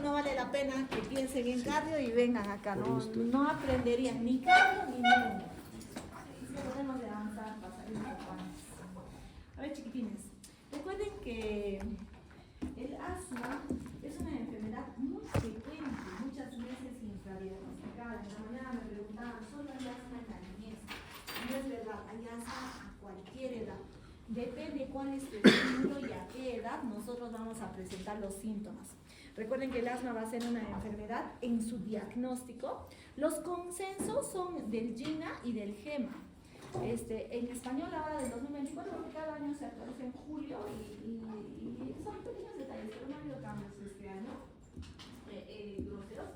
no vale la pena que piensen en cardio y vengan acá, no aprenderían ni cardio ni memoria. Podemos de avanzar para salir un poco más. A ver, chiquitines, recuerden que el asma es una enfermedad muy frecuente, muchas veces infradiagnosticada. En la mañana me preguntaban, ¿solo hay asma en la niñez? No es verdad, hay asma a cualquier edad. Depende cuál es tu estímulo y a qué edad nosotros vamos a presentar los síntomas. Recuerden que el asma va a ser una enfermedad en su diagnóstico. Los consensos son del GINA y del GEMA. En español ahora del 2024, porque cada año se actualiza en julio y son pequeños detalles, pero no ha habido cambios este año groseros.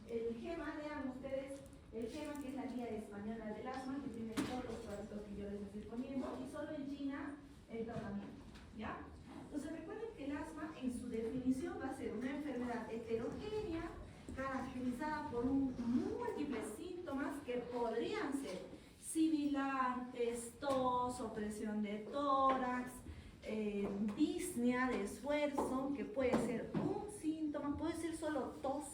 El GEMA, vean ustedes, el GEMA, que es la guía española del asma, que tiene todos los cuadritos que yo les estoy poniendo, y solo en China el tratamiento, ¿ya? Entonces recuerden que el asma en su definición va a ser una enfermedad heterogénea caracterizada por múltiples síntomas que podrían ser sibilantes, tos, opresión de tórax, disnea de esfuerzo, que puede ser un síntoma, puede ser solo tos,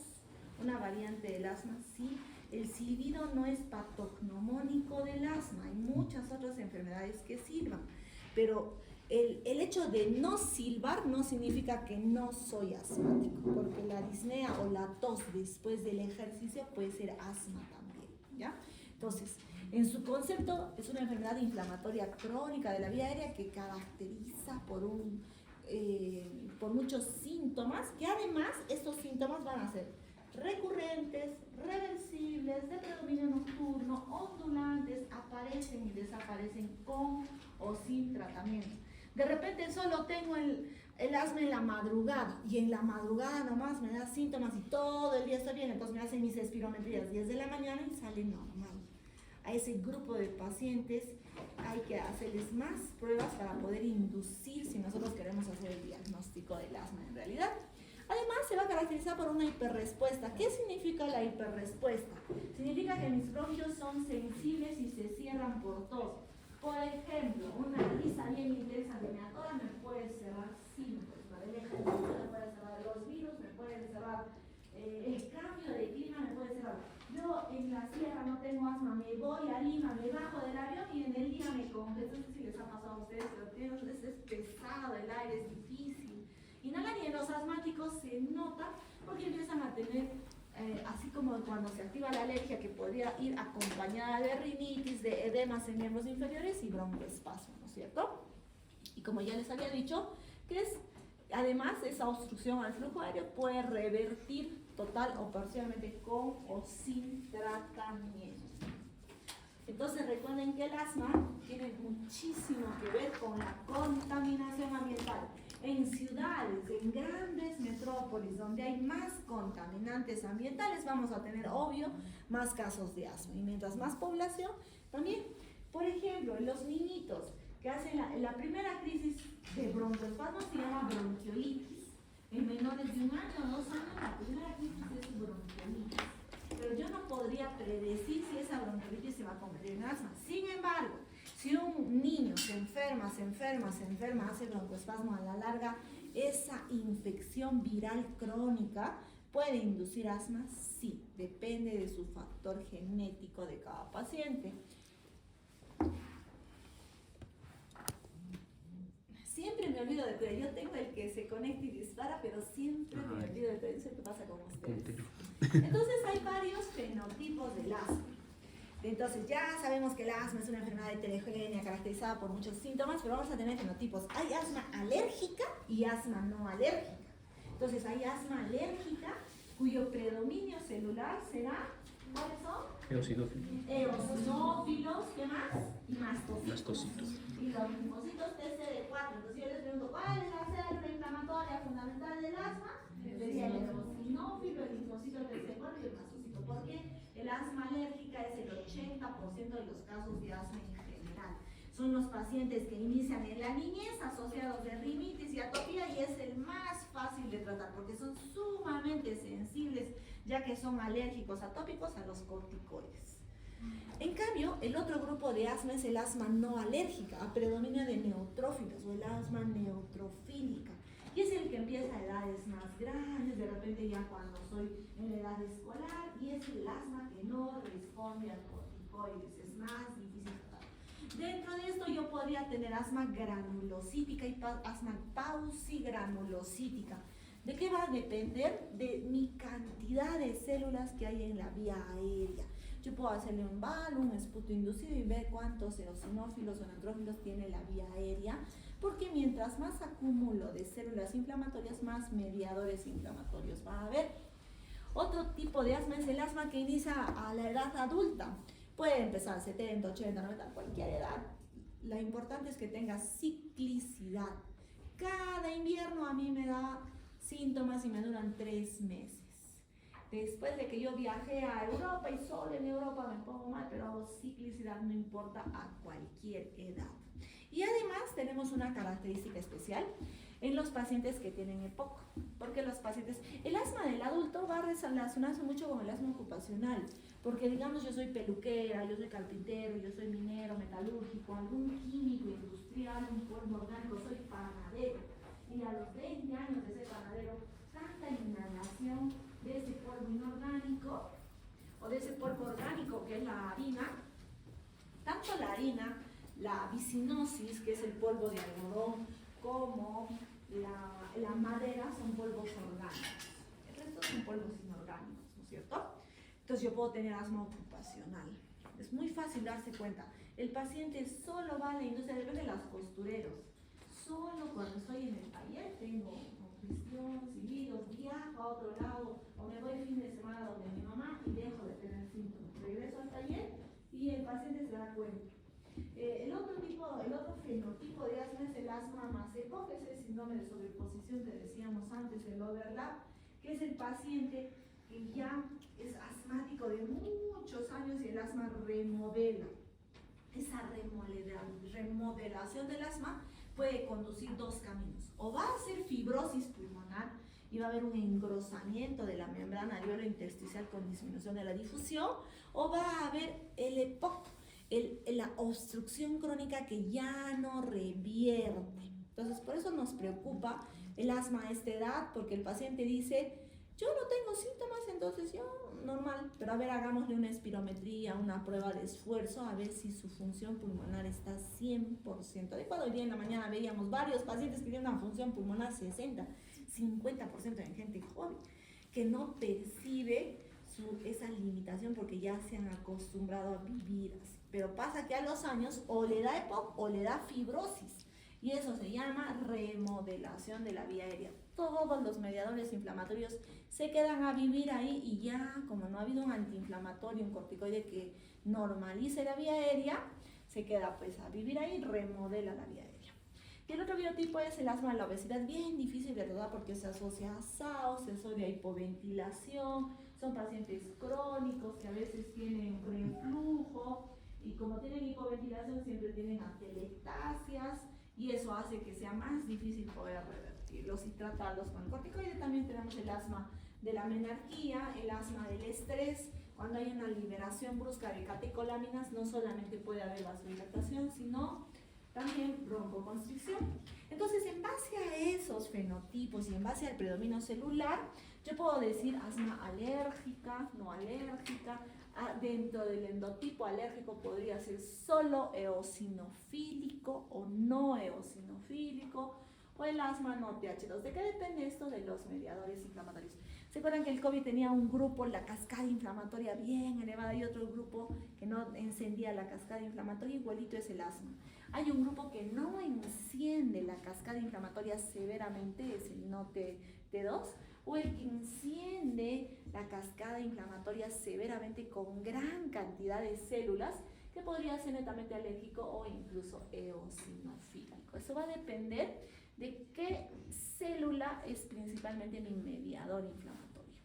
una variante del asma, sí. El silbido no es patognomónico del asma, hay muchas otras enfermedades que silban, pero el hecho de no silbar no significa que no soy asmático, porque la disnea o la tos después del ejercicio puede ser asma también, ¿ya? Entonces, en su concepto es una enfermedad inflamatoria crónica de la vía aérea que caracteriza por muchos síntomas, que además estos síntomas van a ser recurrentes, reversibles, de predominio nocturno, ondulantes, aparecen y desaparecen con o sin tratamiento. De repente solo tengo el asma en la madrugada y en la madrugada nomás me da síntomas y todo el día estoy bien, entonces me hacen mis espirometrías 10 de la mañana y sale normal. A ese grupo de pacientes hay que hacerles más pruebas para poder inducir si nosotros queremos hacer el diagnóstico del asma en realidad. Además, se va a caracterizar por una hiperrespuesta. ¿Qué significa la hiperrespuesta? Significa que mis bronquios son sensibles y se cierran por tos. Por ejemplo, una risa bien intensa que me atora me puede cerrar síntomas. El ejercicio me puede cerrar, los virus me pueden cerrar, el cambio de clima me puede cerrar. Yo en la sierra no tengo asma, me voy a Lima, me bajo del avión y en el día me congesto. No sé si les ha pasado a ustedes, pero es pesado el aire, es difícil. Inhalar, y en los asmáticos se nota porque empiezan a tener, así como cuando se activa la alergia, que podría ir acompañada de rinitis, de edemas en miembros inferiores y broncoespasmo, ¿no es cierto? Y como ya les había dicho, que además esa obstrucción al flujo aéreo puede revertir total o parcialmente con o sin tratamiento. Entonces recuerden que el asma tiene muchísimo que ver con la contaminación ambiental. En ciudades, en grandes metrópolis donde hay más contaminantes ambientales, vamos a tener, obvio, más casos de asma. Y mientras más población, también, por ejemplo, en los niñitos que hacen la primera crisis de broncoespasmo se llama bronquiolitis. En menores de 1 año o 2 años, la primera crisis es bronquiolitis. Pero yo no podría predecir si esa bronquiolitis se va a convertir en asma. Sin embargo, si un niño se enferma, hace broncoespasmo, a la larga, esa infección viral crónica puede inducir asma, sí, depende de su factor genético de cada paciente. Siempre me olvido de pedir, yo tengo el que se conecta y dispara, pero siempre me olvido de pedir, no sé qué pasa con ustedes. Entonces hay varios fenotipos del asma. Entonces ya sabemos que el asma es una enfermedad heterogénea caracterizada por muchos síntomas, pero vamos a tener fenotipos. Hay asma alérgica y asma no alérgica. Entonces hay asma alérgica cuyo predominio celular será, ¿cuáles son? Eosinófilos, ¿qué más? Y mastocitos. Y los linfocitos TCD4. Entonces yo les pregunto, ¿cuál es la célula inflamatoria fundamental del asma? Decía el eosinófilo, el linfocito TCD4 y el mastocito. ¿Por qué? El asma alérgica es el 80% de los casos de asma en general. Son los pacientes que inician en la niñez asociados de rinitis y atopía y es el más fácil de tratar porque son sumamente sensibles ya que son alérgicos atópicos a los corticoides. En cambio, el otro grupo de asma es el asma no alérgica, a predominio de neutrófilos o el asma neutrofílica. Y es el que empieza a edades más grandes, de repente ya cuando soy en la edad escolar, y es el asma que no responde al corticoides, es más difícil tratar. Dentro de esto yo podría tener asma granulocítica y asma pausigranulocítica. ¿De qué va a depender? De mi cantidad de células que hay en la vía aérea. Yo puedo hacerle un BAL, un esputo inducido y ver cuántos eosinófilos o neutrófilos tiene la vía aérea, porque mientras más acúmulo de células inflamatorias, más mediadores inflamatorios va a haber. Otro tipo de asma es el asma que inicia a la edad adulta. Puede empezar a 70, 80, 90, cualquier edad. Lo importante es que tenga ciclicidad. Cada invierno a mí me da síntomas y me duran 3 meses. Después de que yo viajé a Europa y solo en Europa me pongo mal, pero hago ciclicidad, no importa a cualquier edad. Y además tenemos una característica especial en los pacientes que tienen EPOC, porque los pacientes, el asma del adulto va a relacionarse mucho con el asma ocupacional, porque digamos yo soy peluquera, yo soy carpintero, yo soy minero, metalúrgico, algún químico industrial, un polvo orgánico, soy panadero, y a los 20 años de ser panadero, tanta inhalación de ese polvo inorgánico o de ese polvo orgánico que es la harina, tanto la harina, la vicinosis, que es el polvo de algodón, como la madera son polvos orgánicos. El resto son polvos inorgánicos, ¿no es cierto? Entonces yo puedo tener asma ocupacional. Es muy fácil darse cuenta. El paciente solo va a la industria, depende de los costureros. Solo cuando estoy en el taller tengo congestión, silbidos, viajo a otro lado o me voy el fin de semana donde mi mamá y dejo de tener síntomas. Regreso al taller y el paciente se da cuenta. El otro fenotipo de asma es el asma maseco, que es el síndrome de sobreposición que decíamos antes, el overlap, que es el paciente que ya es asmático de muchos años y el asma remodela. Esa remodelación del asma puede conducir 2 caminos. O va a ser fibrosis pulmonar y va a haber un engrosamiento de la membrana alveolo-intersticial con disminución de la difusión, o va a haber el EPOC, la obstrucción crónica que ya no revierte. Entonces, por eso nos preocupa el asma a esta edad, porque el paciente dice, yo no tengo síntomas, entonces yo normal, pero a ver, hagámosle una espirometría, una prueba de esfuerzo, a ver si su función pulmonar está 100% adecuada. Hoy día en la mañana veíamos varios pacientes que tienen una función pulmonar 60, 50% en gente joven, que no percibe esa limitación porque ya se han acostumbrado a vivir así. Pero pasa que a los años o le da EPOC o le da fibrosis, y eso se llama remodelación de la vía aérea. Todos los mediadores inflamatorios se quedan a vivir ahí y ya, como no ha habido un antiinflamatorio, un corticoide que normalice la vía aérea, se queda pues a vivir ahí, remodela la vía aérea. Y el otro biotipo es el asma de la obesidad, bien difícil de tratar porque se asocia a SAO, se asocia a hipoventilación, son pacientes crónicos que a veces tienen reflujo y como tienen hipoventilación siempre tienen atelectasias y eso hace que sea más difícil poder revertirlos y tratarlos con el corticoide. También tenemos el asma de la menarquía, el asma del estrés. Cuando hay una liberación brusca de catecolaminas, no solamente puede haber vasodilatación, sino también broncoconstricción. Entonces, en base a esos fenotipos y en base al predominio celular, yo puedo decir asma alérgica, no alérgica. Dentro del endotipo alérgico podría ser solo eosinofílico o no eosinofílico, o el asma no TH2. ¿De qué depende esto? De los mediadores inflamatorios. ¿Se acuerdan que el COVID tenía un grupo, la cascada inflamatoria bien elevada, y otro grupo que no encendía la cascada inflamatoria? Igualito es el asma. Hay un grupo que no enciende la cascada inflamatoria severamente, es el no T2, o el que enciende la cascada inflamatoria severamente con gran cantidad de células, que podría ser netamente alérgico o incluso eosinofílico. Eso va a depender de qué célula es principalmente mi mediador inflamatorio.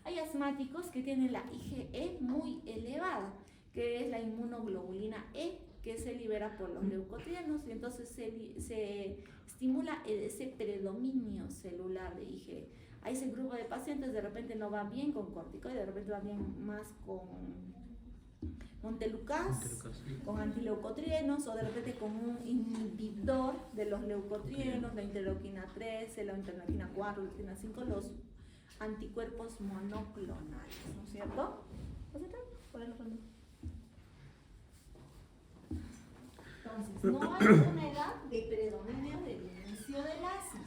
Hay asmáticos que tienen la IgE muy elevada, que es la inmunoglobulina E, que se libera por los leucotrienos, y entonces se estimula ese predominio celular de IgE. A ese grupo de pacientes de repente no va bien con corticoide, de repente va bien más Montelukast, con antileucotrienos o de repente con un inhibidor de los leucotrienos, la interleuquina 13, la interleuquina 4, la interleuquina 5, los anticuerpos monoclonales, ¿no es cierto? Entonces, no hay una edad de predominio del inicio del asma.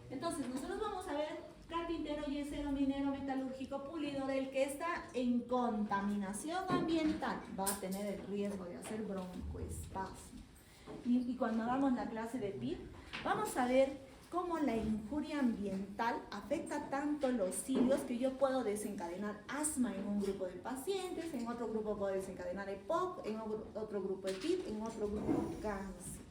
Entonces, nosotros vamos a ver carpintero, yesero, minero, metalúrgico, pulidor, el que está en contaminación ambiental va a tener el riesgo de hacer broncoespasmo. Y cuando hagamos la clase de PIB, vamos a ver cómo la injuria ambiental afecta tanto los cilios que yo puedo desencadenar asma en un grupo de pacientes, en otro grupo puedo desencadenar EPOC, en otro grupo EPIB, en otro grupo cáncer.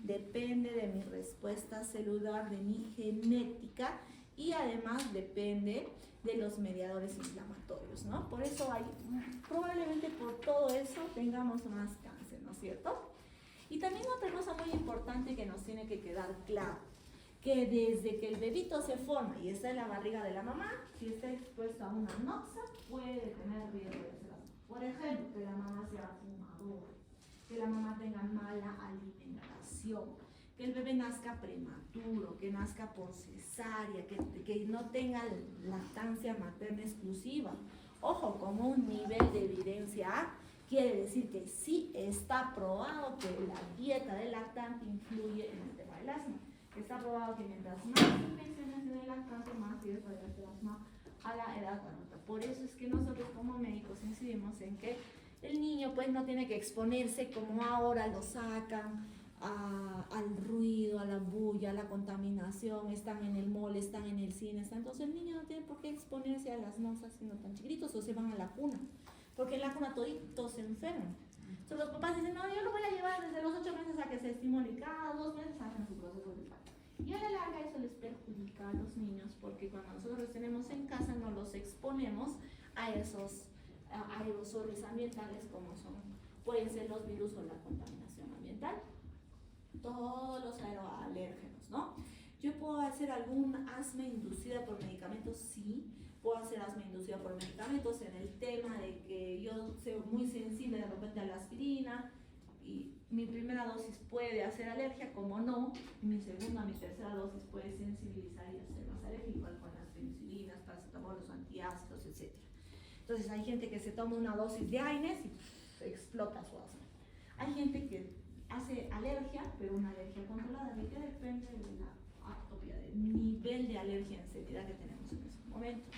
Depende de mi respuesta celular, de mi genética y además depende de los mediadores inflamatorios, ¿no? Por eso probablemente por todo eso tengamos más cáncer, ¿no es cierto? Y también otra cosa muy importante que nos tiene que quedar claro, que desde que el bebito se forma y está en la barriga de la mamá, si está expuesto a una noxa, puede tener riesgo de hacer asma. Por ejemplo, que la mamá sea fumadora, que la mamá tenga mala alimentación, que el bebé nazca prematuro, que nazca por cesárea, que no tenga lactancia materna exclusiva. Ojo, como un nivel de evidencia A, quiere decir que sí está probado que la dieta del lactante influye en el tema del asma. Está probado que mientras más infecciones en el lactante, más riesgo de hacer asma a la edad adulta. Por eso es que nosotros como médicos incidimos en que el niño pues no tiene que exponerse como ahora lo sacan al ruido, a la bulla, a la contaminación, están en el mall, están en el cine, entonces el niño no tiene por qué exponerse a las noxas siendo tan chiquitos o se van a la cuna, porque en la cuna toditos se enferman. Entonces los papás dicen, no, yo lo voy a llevar desde los 8 meses a que se estimule, cada 2 meses hacen su proceso de parto. Y a la larga eso les perjudica a los niños porque cuando nosotros los tenemos en casa no los exponemos a esos aerosoles ambientales como pueden ser los virus o la contaminación ambiental, todos los aeroalérgenos, ¿no? ¿Yo puedo hacer algún asma inducida por medicamentos? Sí, puedo hacer asma inducida por medicamentos en el tema de que yo soy muy sensible de repente a la aspirina y mi primera dosis puede hacer alergia, como no, y mi segunda, mi tercera dosis puede sensibilizar y hacer más alergia, igual con las penicilinas, paracetamol, los antiácidos, etc. Entonces hay gente que se toma una dosis de AINES y explota su asma. Hay gente que hace alergia, pero una alergia controlada, que depende de la atopia, del nivel de alergia en severidad que tenemos en ese momento.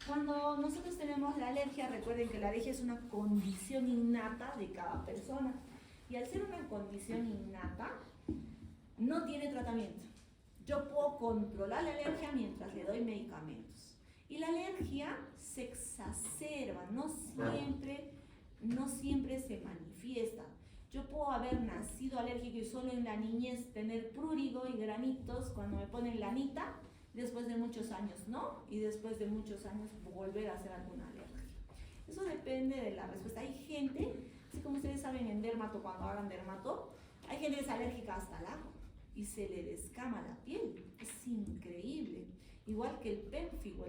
Cuando nosotros tenemos la alergia, recuerden que la alergia es una condición innata de cada persona. Y al ser una condición innata, no tiene tratamiento. Yo puedo controlar la alergia mientras le doy medicamentos. Y la alergia se exacerba, no siempre se manifiesta. Yo puedo haber nacido alérgico y solo en la niñez tener prurigo y granitos cuando me ponen lanita, después de muchos años no, y después de muchos años volver a hacer alguna alergia. Eso depende de la respuesta. Hay gente, así como ustedes saben en dermato, cuando hagan dermato, hay gente que es alérgica hasta al ajo y se le descama la piel. Es increíble. Igual que el pénfigo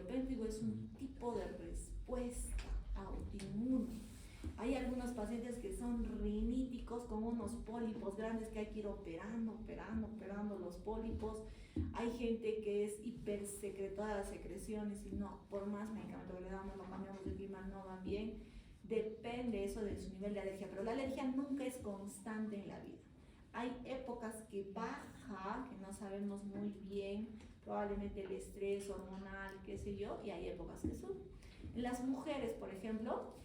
es un tipo de respuesta autoinmune. Hay algunos pacientes que son riníticos con unos pólipos grandes que hay que ir operando los pólipos. Hay gente que es hipersecretora de las secreciones y no, por más medicamento que le damos, no cambiamos de clima, no van bien. Depende eso de su nivel de alergia, pero la alergia nunca es constante en la vida. Hay épocas que baja, que no sabemos muy bien, probablemente el estrés hormonal, qué sé yo, y hay épocas que sube. En las mujeres, por ejemplo,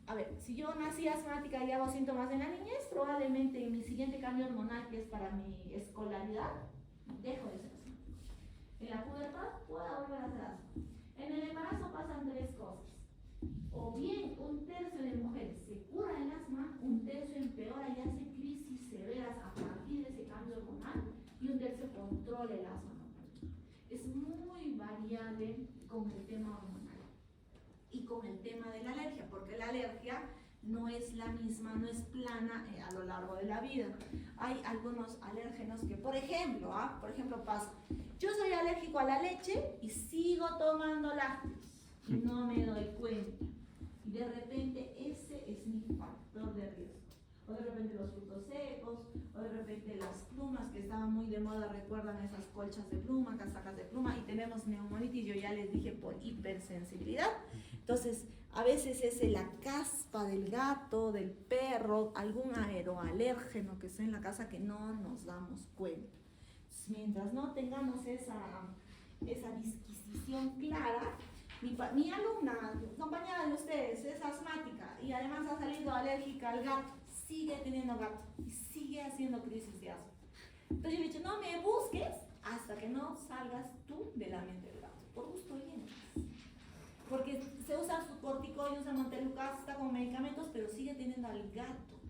a ver, si yo nací asmática y hago síntomas en la niñez, probablemente en mi siguiente cambio hormonal, que es para mi escolaridad, dejo de ser asmática. En la pubertad puedo volver a ser asma. En el embarazo pasan 3 cosas. O bien un tercio de mujeres se cura el asma, un tercio empeora y hace crisis severas a partir de ese cambio hormonal, y un tercio controla el asma normal. Es muy variable con el tema hormonal y con el tema de la alergia, porque la alergia no es la misma, no es plana a lo largo de la vida. Hay algunos alérgenos que, por ejemplo pasa, yo soy alérgico a la leche y sigo tomando lácteos y no me doy cuenta. Y de repente o de repente los frutos secos, o de repente las plumas que estaban muy de moda, recuerdan esas colchas de pluma, casacas de pluma, y tenemos neumonitis, yo ya les dije, por hipersensibilidad. Entonces, a veces es la caspa del gato, del perro, algún aeroalérgeno que está en la casa que no nos damos cuenta. Mientras no tengamos esa disquisición clara, mi alumna, compañera de ustedes, es asmática y además ha salido alérgica al gato, sigue teniendo gato y sigue haciendo crisis de asma. Entonces yo le he dicho, no me busques hasta que no salgas tú del ambiente del gato. Por gusto vienes. Porque se usa su corticoides, usa montelukast, está con medicamentos, pero sigue teniendo al gato.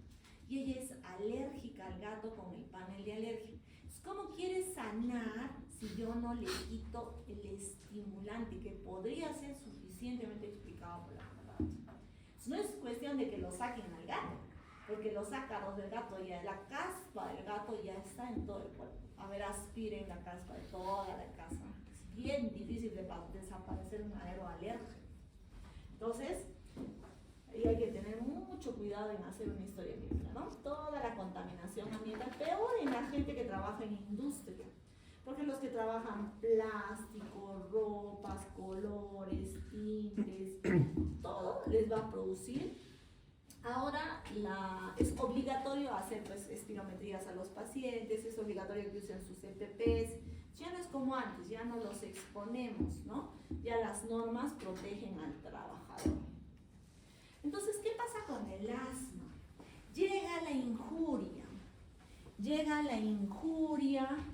Y ella es alérgica al gato con el panel de alergia. ¿Cómo quiere sanar si yo no le quito el estimulante que podría ser suficientemente explicado por la palabra? No es cuestión de que lo saquen al gato, porque los ácaros del gato, ya la caspa del gato ya está en todo el cuerpo. A ver, aspiren la caspa de toda la casa. Es bien difícil de desaparecer un aeroalérgeno. Entonces, y hay que tener mucho cuidado en hacer una historia clínica, ¿no? Toda la contaminación ambiental, peor en la gente que trabaja en industria, porque los que trabajan plástico, ropas, colores, tintes, todo les va a producir. Ahora es obligatorio hacer pues, espirometrías a los pacientes, es obligatorio que usen sus EPPs, ya no es como antes, ya no los exponemos, ¿no? Ya las normas protegen al trabajador. Entonces, ¿qué pasa con el asma? Llega la injuria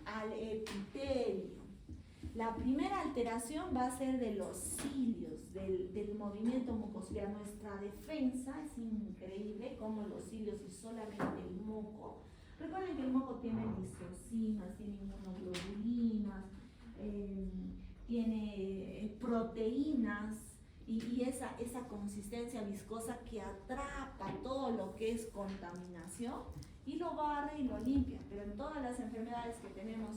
al epitelio. La primera alteración va a ser de los cilios, del movimiento mucociliar. Nuestra defensa es increíble, como los cilios y solamente el moco. Recuerden que el moco tiene lisocimas, tiene inmunoglobulinas, tiene proteínas, y esa consistencia viscosa que atrapa todo lo que es contaminación y lo barre y lo limpia. Pero en todas las enfermedades que tenemos,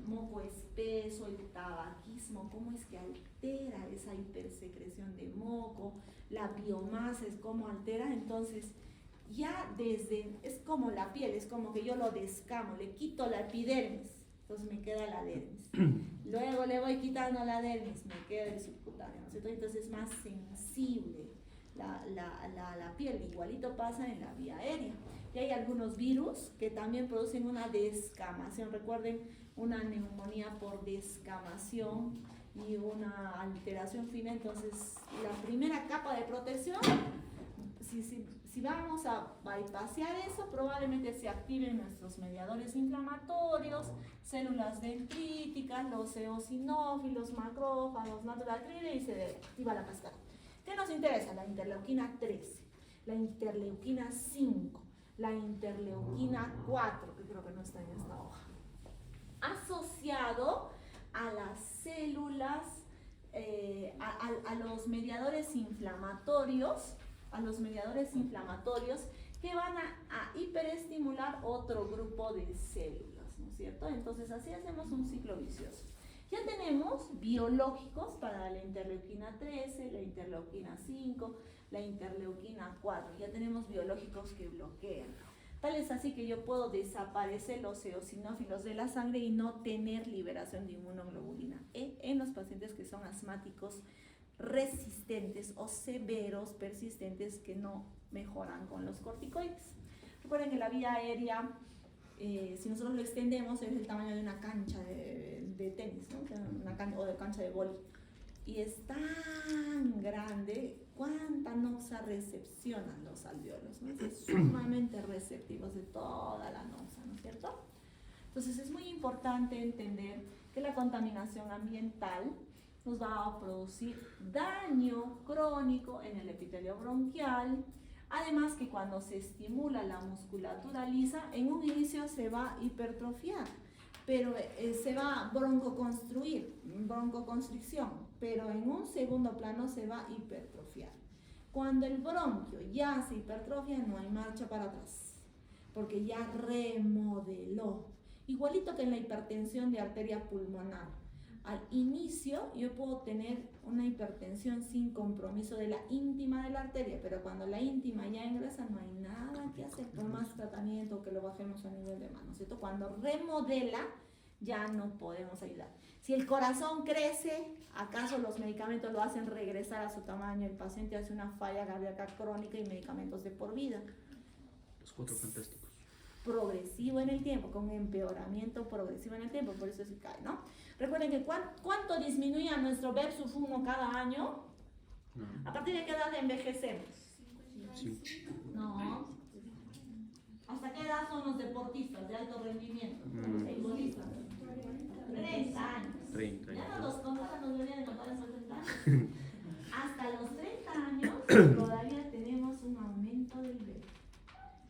moco espeso, el tabaquismo, cómo es que altera esa hipersecreción de moco, la biomasa es cómo altera. Entonces ya es como la piel, es como que yo lo descamo, le quito la epidermis, entonces me queda la dermis. Luego le voy quitando la dermis, me queda el subcutáneo, ¿no es cierto? Entonces es más sensible la piel. Igualito pasa en la vía aérea. Y hay algunos virus que también producen una descamación. Recuerden, una neumonía por descamación y una alteración fina. Entonces, la primera capa de protección, si vamos a bypassear eso, probablemente se activen nuestros mediadores inflamatorios, células dendríticas, los eosinófilos, macrófagos, natural killer, y se activa la cascada. ¿Qué nos interesa? La interleuquina 13, la interleuquina 5, la interleuquina 4, que creo que no está en esta hoja, asociado a las células, a los mediadores inflamatorios, que van a hiperestimular otro grupo de células, ¿no es cierto? Entonces así hacemos un ciclo vicioso. Ya tenemos biológicos para la interleuquina 13, la interleuquina 5, la interleuquina 4. Ya tenemos biológicos que bloquean. Tal es así que yo puedo desaparecer los eosinófilos de la sangre y no tener liberación de inmunoglobulina E en los pacientes que son asmáticos resistentes o severos, persistentes, que no mejoran con los corticoides. Recuerden que la vía aérea, si nosotros lo extendemos, es del tamaño de una cancha de tenis, ¿no? O de cancha de vóley. Y es tan grande, cuánta noxa recepcionan los alveolos, ¿no? Es sumamente receptivos de toda la noxa, ¿no es cierto? Entonces es muy importante entender que la contaminación ambiental nos va a producir daño crónico en el epitelio bronquial. Además que cuando se estimula la musculatura lisa, en un inicio se va a hipertrofiar, pero se va a broncoconstricción, pero en un segundo plano se va a hipertrofiar. Cuando el bronquio ya se hipertrofia, no hay marcha para atrás, porque ya remodeló. Igualito que en la hipertensión de arteria pulmonar. al inicio yo puedo tener una hipertensión sin compromiso de la íntima de la arteria, pero cuando la íntima ya ingresa no hay nada que hacer por más tratamiento que lo bajemos a nivel de mano, ¿cierto? Cuando remodela ya no podemos ayudar. Si el corazón crece, ¿acaso los medicamentos lo hacen regresar a su tamaño? El paciente hace una falla cardíaca crónica y medicamentos de por vida. Los cuatro fantásticos. Progresivo en el tiempo, con empeoramiento progresivo en el tiempo, por eso se cae, ¿no? Recuerden que ¿cuánto disminuía nuestro VERSUF-1 cada año? No. ¿A partir de qué edad envejecemos? Sí. No. ¿Hasta qué edad son los deportistas de alto rendimiento? Futbolistas. 30 años. 30 Ya años. no los contratan, nos deberían de contar esos 30 años. Hasta los 30 años todavía tenemos un aumento del VERSUF.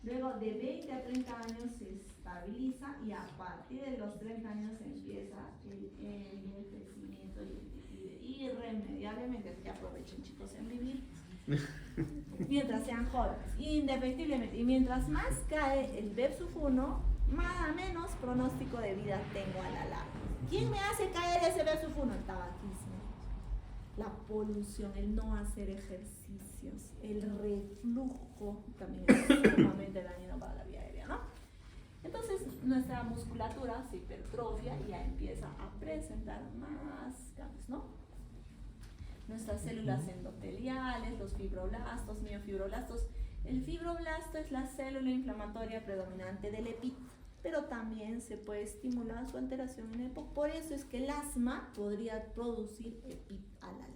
Luego de 20 a 30 años se estabiliza y a partir de los 30 años empieza el crecimiento y irremediablemente, así que aprovechen chicos en vivir mientras sean jóvenes, indefectiblemente, y mientras más cae el VERSUF-1, más menos pronóstico de vida tengo a la larga. ¿Quién me hace caer ese VERSUF-1? El tabaquismo, la polución, el no hacer ejercicios, el reflujo también es sumamente dañino para la vía aérea, ¿no? Entonces nuestra musculatura se hipertrofia y ya empieza a presentar más cambios, ¿no? Nuestras células endoteliales, los fibroblastos, miofibroblastos. El fibroblasto es la célula inflamatoria predominante del EPIC, pero también se puede estimular su alteración en EPOC. Por eso es que el asma podría producir EPIC a la larga.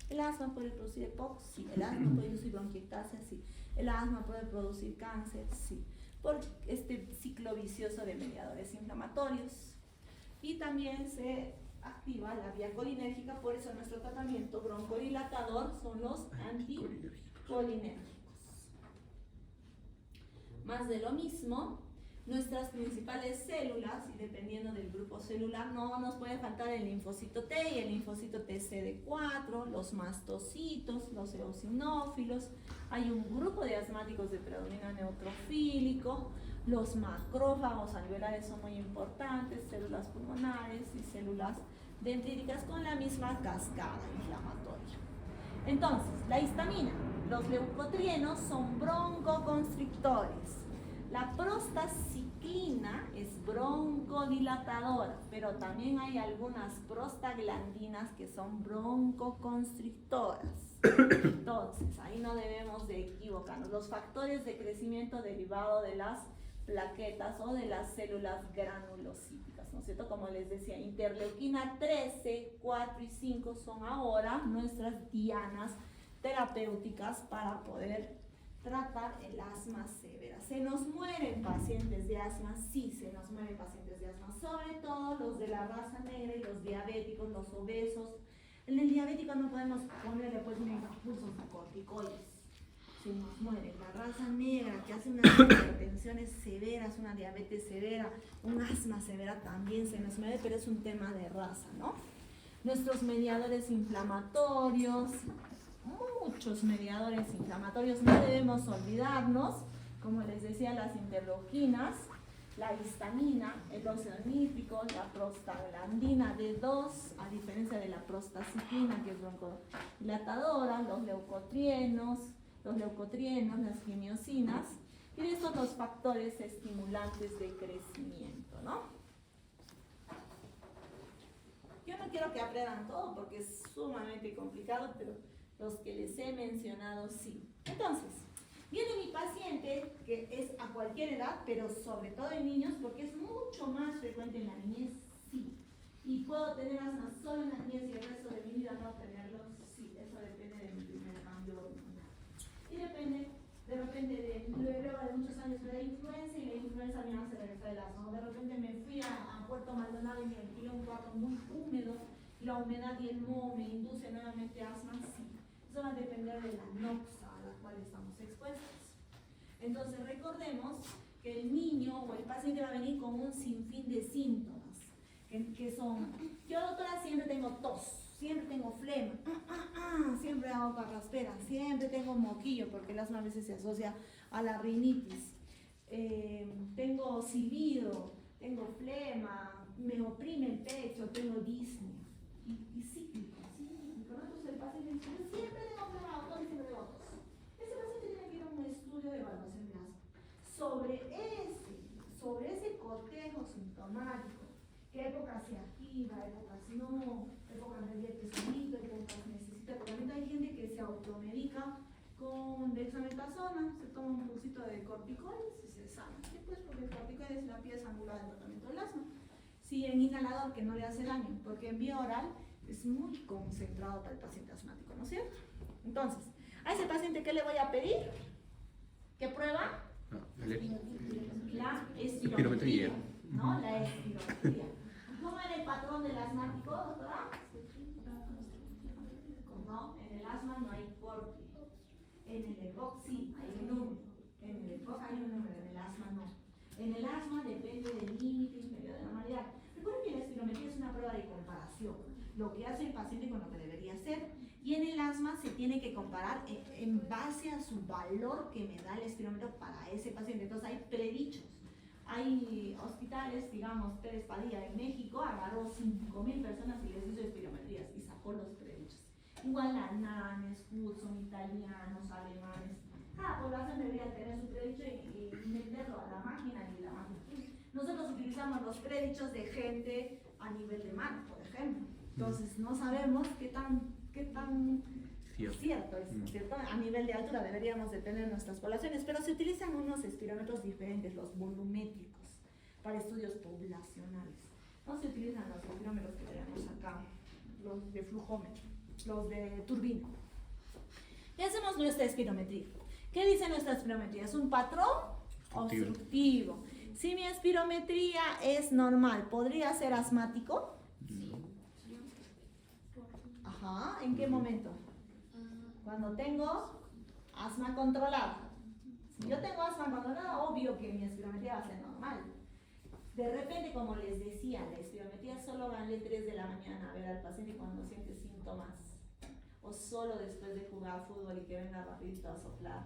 ¿El asma puede producir EPOC? Sí. ¿El asma puede producir bronquiectasia? Sí. ¿El asma puede producir cáncer? Sí. Por este ciclo vicioso de mediadores inflamatorios. Y también se activa la vía colinérgica, por eso nuestro tratamiento broncodilatador son los anticolinérgicos. Más de lo mismo, nuestras principales células, y dependiendo del grupo celular, no nos puede faltar el linfocito T y el linfocito TCD4, los mastocitos, los eosinófilos. Hay un grupo de asmáticos de predominio neutrofílico. Los macrófagos alveolares son muy importantes, células pulmonares y células dendríticas con la misma cascada inflamatoria. Entonces, la histamina, los leucotrienos son broncoconstrictores. La prostaciclina es broncodilatadora, pero también hay algunas prostaglandinas que son broncoconstrictoras. Entonces, ahí no debemos de equivocarnos. Los factores de crecimiento derivado de las plaquetas o de las células granulocíticas, ¿no es cierto? Como les decía, interleuquina 13, 4 y 5 son ahora nuestras dianas terapéuticas para poder tratar el asma severa. ¿Se nos mueren pacientes de asma? Sí, se nos mueren pacientes de asma, sobre todo los de la raza negra y los diabéticos, los obesos. En el diabético no podemos ponerle pues pulsos de corticoides. Se nos muere la raza negra que hace unas hipertensiones severas, una diabetes severa, un asma severa también se nos muere, pero es un tema de raza, ¿no? Nuestros mediadores inflamatorios, muchos mediadores inflamatorios, no debemos olvidarnos, como les decía, las interleuquinas, la histamina, el óxido nítrico, la prostaglandina D2, a diferencia de la prostaciclina, que es broncodilatadora, los leucotrienos, las quimiosinas, y de estos los factores estimulantes de crecimiento, ¿no? Yo no quiero que aprendan todo porque es sumamente complicado, pero los que les he mencionado sí. Entonces, viene mi paciente que es a cualquier edad, pero sobre todo en niños, porque es mucho más frecuente en la niñez, sí. Y puedo tener asma solo en la niñez y el resto de mi vida no tenerlo, sí. Eso depende de mi primer cambio hormonal. Y depende, de repente, luego de muchos años de la influenza, y la influenza me hace regresar el asma. De repente me fui a Puerto Maldonado y me alquilé un cuarto muy húmedo, y la humedad y el moho me induce nuevamente asma, sí. Eso va a depender de la noxa a la cual estamos expuestos. Entonces recordemos que el niño o el paciente va a venir con un sinfín de síntomas, que son, yo doctora siempre tengo tos, siempre tengo flema, siempre hago carraspera, siempre tengo moquillo, porque el asma a veces se asocia a la rinitis, tengo silbido, tengo flema, me oprime el pecho, tengo disnea. Y cíclico, ¿no? Entonces el paciente dice, yo siempre tengo flema, doctor, y siempre tengo tos. Ese paciente tiene que ir a un estudio de evaluación de asma. Sobre ese cotejo sintomático, qué época se activa, épocas no, épocas revierte solito, épocas necesita, porque también hay gente que se automedica con dexametasona, se toma un cursito de corticoides y se sana. ¿Sí? Pues porque el corticoide es la pieza angular del tratamiento del asma. Sí, en inhalador que no le hace daño, porque en vía oral es muy concentrado para el paciente asmático, ¿no es cierto? Entonces, a ese paciente, ¿qué le voy a pedir? ¿Qué prueba? La espirometría, ¿no? La espirometría. ¿Cómo era el patrón del asmático, doctora? No, en el asma no hay corte. En el EPOC sí, hay un número. En el EPOC hay un número, en el asma no. En el asma depende del límite inferior de normalidad. Recuerden que la espirometría es una prueba de comparación, lo que hace el paciente con lo que debería hacer. Y en el asma se tiene que comparar en base a su valor que me da el espirómetro para ese paciente. Entonces hay predichos. Hay hospitales, digamos, Pérez Padilla en México agarró 5.000 personas y les hizo espirometrías y sacó los predichos. Igual alemanes, Hudson, italianos, alemanes. Cada población debería tener su predicho y meterlo a la máquina y la máquina. Nosotros utilizamos los predichos de gente a nivel de mar, por ejemplo. Entonces no sabemos qué tan cierto es, ¿cierto? A nivel de altura deberíamos de tener nuestras poblaciones, pero se utilizan unos espirómetros diferentes, los volumétricos, para estudios poblacionales. No se utilizan los espirómetros que tenemos acá, los de flujómetro, los de turbina. Y hacemos nuestra espirometría. ¿Qué dice nuestra espirometría? ¿Es un patrón obstructivo? Si mi espirometría es normal, ¿podría ser asmático? Ajá, ¿en qué momento? Cuando tengo asma controlada. Si yo tengo asma controlada, obvio que mi espirometría va a ser normal. De repente, como les decía, la espirometría solo vale 3 de la mañana a ver al paciente cuando siente síntomas. O solo después de jugar fútbol y que venga rapidito a soplar.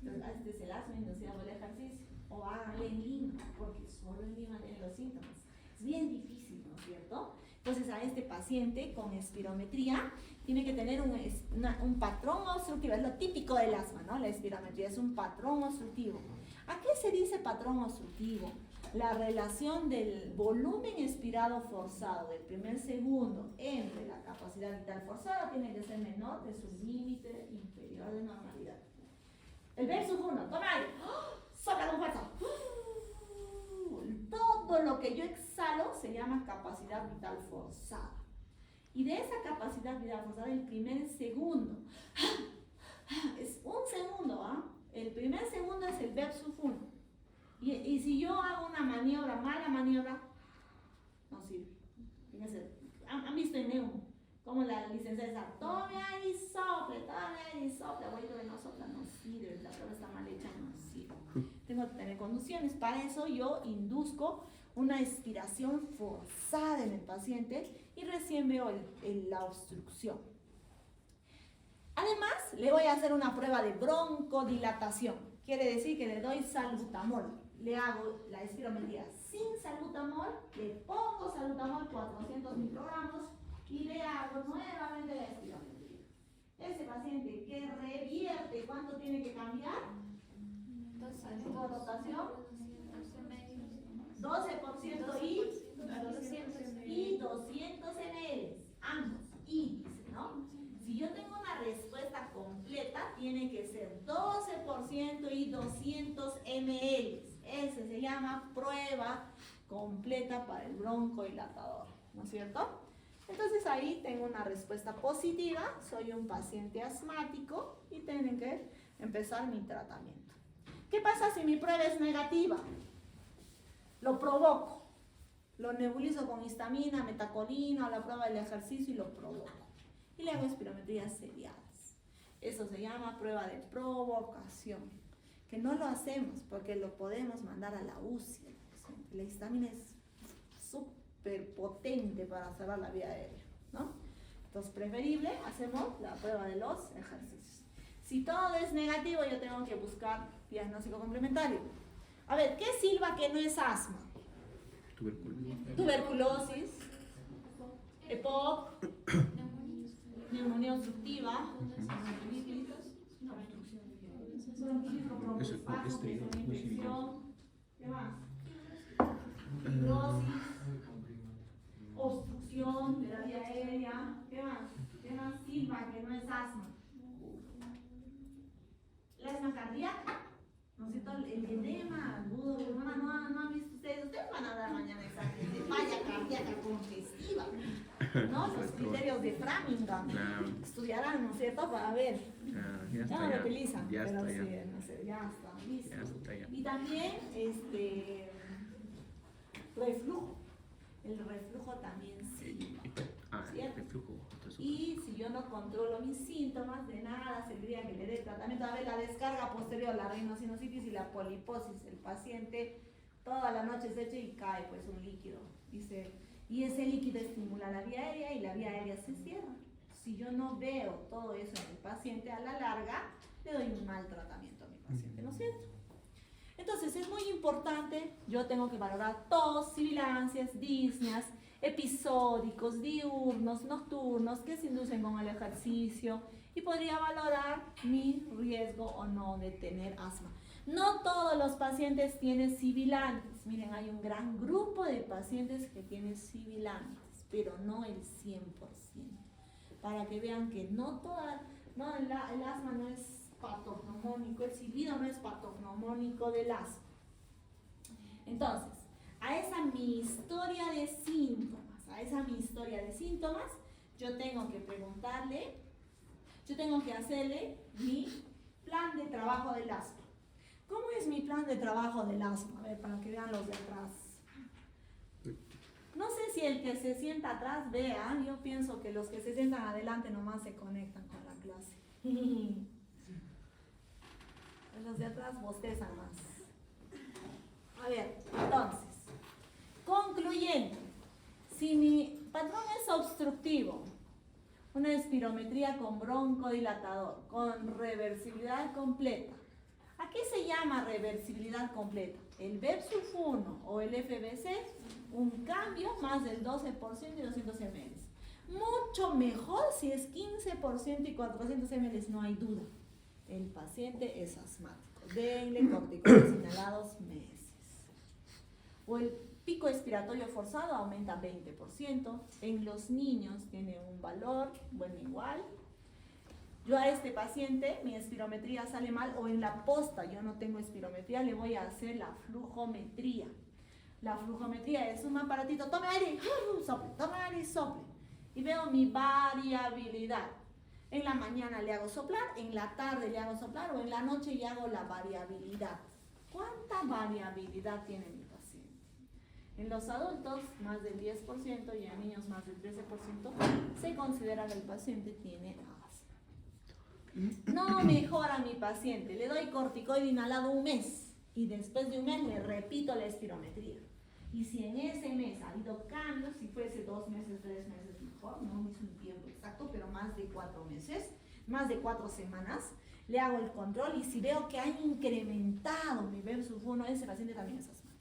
Entonces, este es el asma inducida por el ejercicio. O háganle en Lima, porque solo en Lima tienen los síntomas. Es bien difícil, ¿no es cierto? Entonces a este paciente con espirometría tiene que tener un patrón obstructivo, es lo típico del asma, ¿no? La espirometría es un patrón obstructivo. ¿A qué se dice patrón obstructivo? La relación del volumen expirado forzado del primer segundo entre la capacidad vital forzada tiene que ser menor de su límite inferior de normalidad. El versus 1, toma aire, sopla con fuerza. Todo lo que yo exhalo se llama capacidad vital forzada. Y de esa capacidad vital forzada, el primer segundo, es un segundo, ¿ah? El primer segundo es el versus 1. Y si yo hago una maniobra, mala maniobra, no sirve. Fíjense, ¿han visto en Neum? Como la licenciada está, tome aire y sople, abuelito que no sopla, no sirve, la prueba está mal hecha, no sirve. Tengo que tener conducciones, para eso yo induzco una expiración forzada en el paciente y recién veo la obstrucción. Además, le voy a hacer una prueba de broncodilatación, quiere decir que le doy salbutamol, le hago la espirometría sin salbutamol, le pongo salbutamol 400 microgramos, y le hago nuevamente la espirometría. Ese paciente que revierte, ¿cuánto tiene que cambiar? ¿Al tipo de rotación? 12% y 200 ml. Ambos, índice, ¿no? Si yo tengo una respuesta completa, tiene que ser 12% y 200 ml. Ese se llama prueba completa para el broncodilatador, ¿no es cierto? Entonces ahí tengo una respuesta positiva, soy un paciente asmático y tienen que empezar mi tratamiento. ¿Qué pasa si mi prueba es negativa? Lo provoco, lo nebulizo con histamina, metacolina o la prueba del ejercicio y lo provoco. Y le hago espirometrías seriadas. Eso se llama prueba de provocación, que no lo hacemos porque lo podemos mandar a la UCI. La histamina es súper potente para cerrar la vía aérea, ¿no? Entonces, preferible, hacemos la prueba de los ejercicios. Si todo es negativo, yo tengo que buscar diagnóstico complementario. A ver, ¿qué silba que no es asma? tuberculosis, EPOC, neumonía obstructiva, infección, ¿qué más? Fibrosis, obstrucción de la vía aérea, ¿qué más? ¿Qué más? SILVA, que no es asma. El asma cardíaca, ¿no es cierto? El edema agudo, no han visto ustedes van a dar mañana exámenes de falla cardíaca congestiva, ¿no? Los criterios de Framingham, estudiarán, ¿no es cierto? Para ver, ya no lo utilizan, pero sí, no sé, ya está, listo. Y también, reflujo, el reflujo también sí. Reflujo. Y si yo no controlo mis síntomas, de nada serviría que le dé tratamiento. A ver, la descarga posterior, la rinocinositis y la poliposis. El paciente toda la noche se echa y cae pues un líquido. Y ese líquido estimula la vía aérea y la vía aérea se cierra. Si yo no veo todo eso en el paciente, a la larga le doy un mal tratamiento a mi paciente, ¿no es cierto? Entonces es muy importante, yo tengo que valorar tos, sibilancias, disneas, episódicos, diurnos, nocturnos, que se inducen con el ejercicio, y podría valorar mi riesgo o no de tener asma. No todos los pacientes tienen sibilantes. Miren, hay un gran grupo de pacientes que tienen sibilantes, pero no el 100%. Para que vean que el asma no es patognomónico, el silbido no es patognomónico del asma. Entonces, a esa mi historia de síntomas, yo tengo que preguntarle, yo tengo que hacerle mi plan de trabajo del asma. ¿Cómo es mi plan de trabajo del asma? A ver, para que vean los de atrás. No sé si el que se sienta atrás vea, yo pienso que los que se sientan adelante nomás se conectan con la clase. Los de atrás bostezan más. A ver, entonces, concluyendo, si mi patrón es obstructivo, una espirometría con broncodilatador, con reversibilidad completa. ¿A qué se llama reversibilidad completa? El BEP-SUF1 o el FBC, un cambio más del 12% y 200 ml. Mucho mejor si es 15% y 400 ml, no hay duda. El paciente es asmático. Denle corticoides inhalados meses. O el pico expiratorio forzado aumenta 20%. En los niños tiene un valor, bueno, igual. Yo a este paciente, mi espirometría sale mal, o en la posta yo no tengo espirometría, le voy a hacer la flujometría. La flujometría es un aparatito, tome aire, sople, tome aire y sople. Y veo mi variabilidad. En la mañana le hago soplar, en la tarde le hago soplar, o en la noche le hago la variabilidad. ¿Cuánta variabilidad tiene mi paciente? En los adultos, más del 10%, y en niños, más del 13%, se considera que el paciente tiene asma. No mejora mi paciente, le doy corticoide inhalado un mes, y después de un mes le repito la espirometría. Y si en ese mes ha habido cambios, si fuese 2 meses, 3 meses, mejor, no es un tiempo exacto, pero más de 4 meses, más de 4 semanas, le hago el control, y si veo que ha incrementado mi BEP-SUF1, ese paciente también es asmático.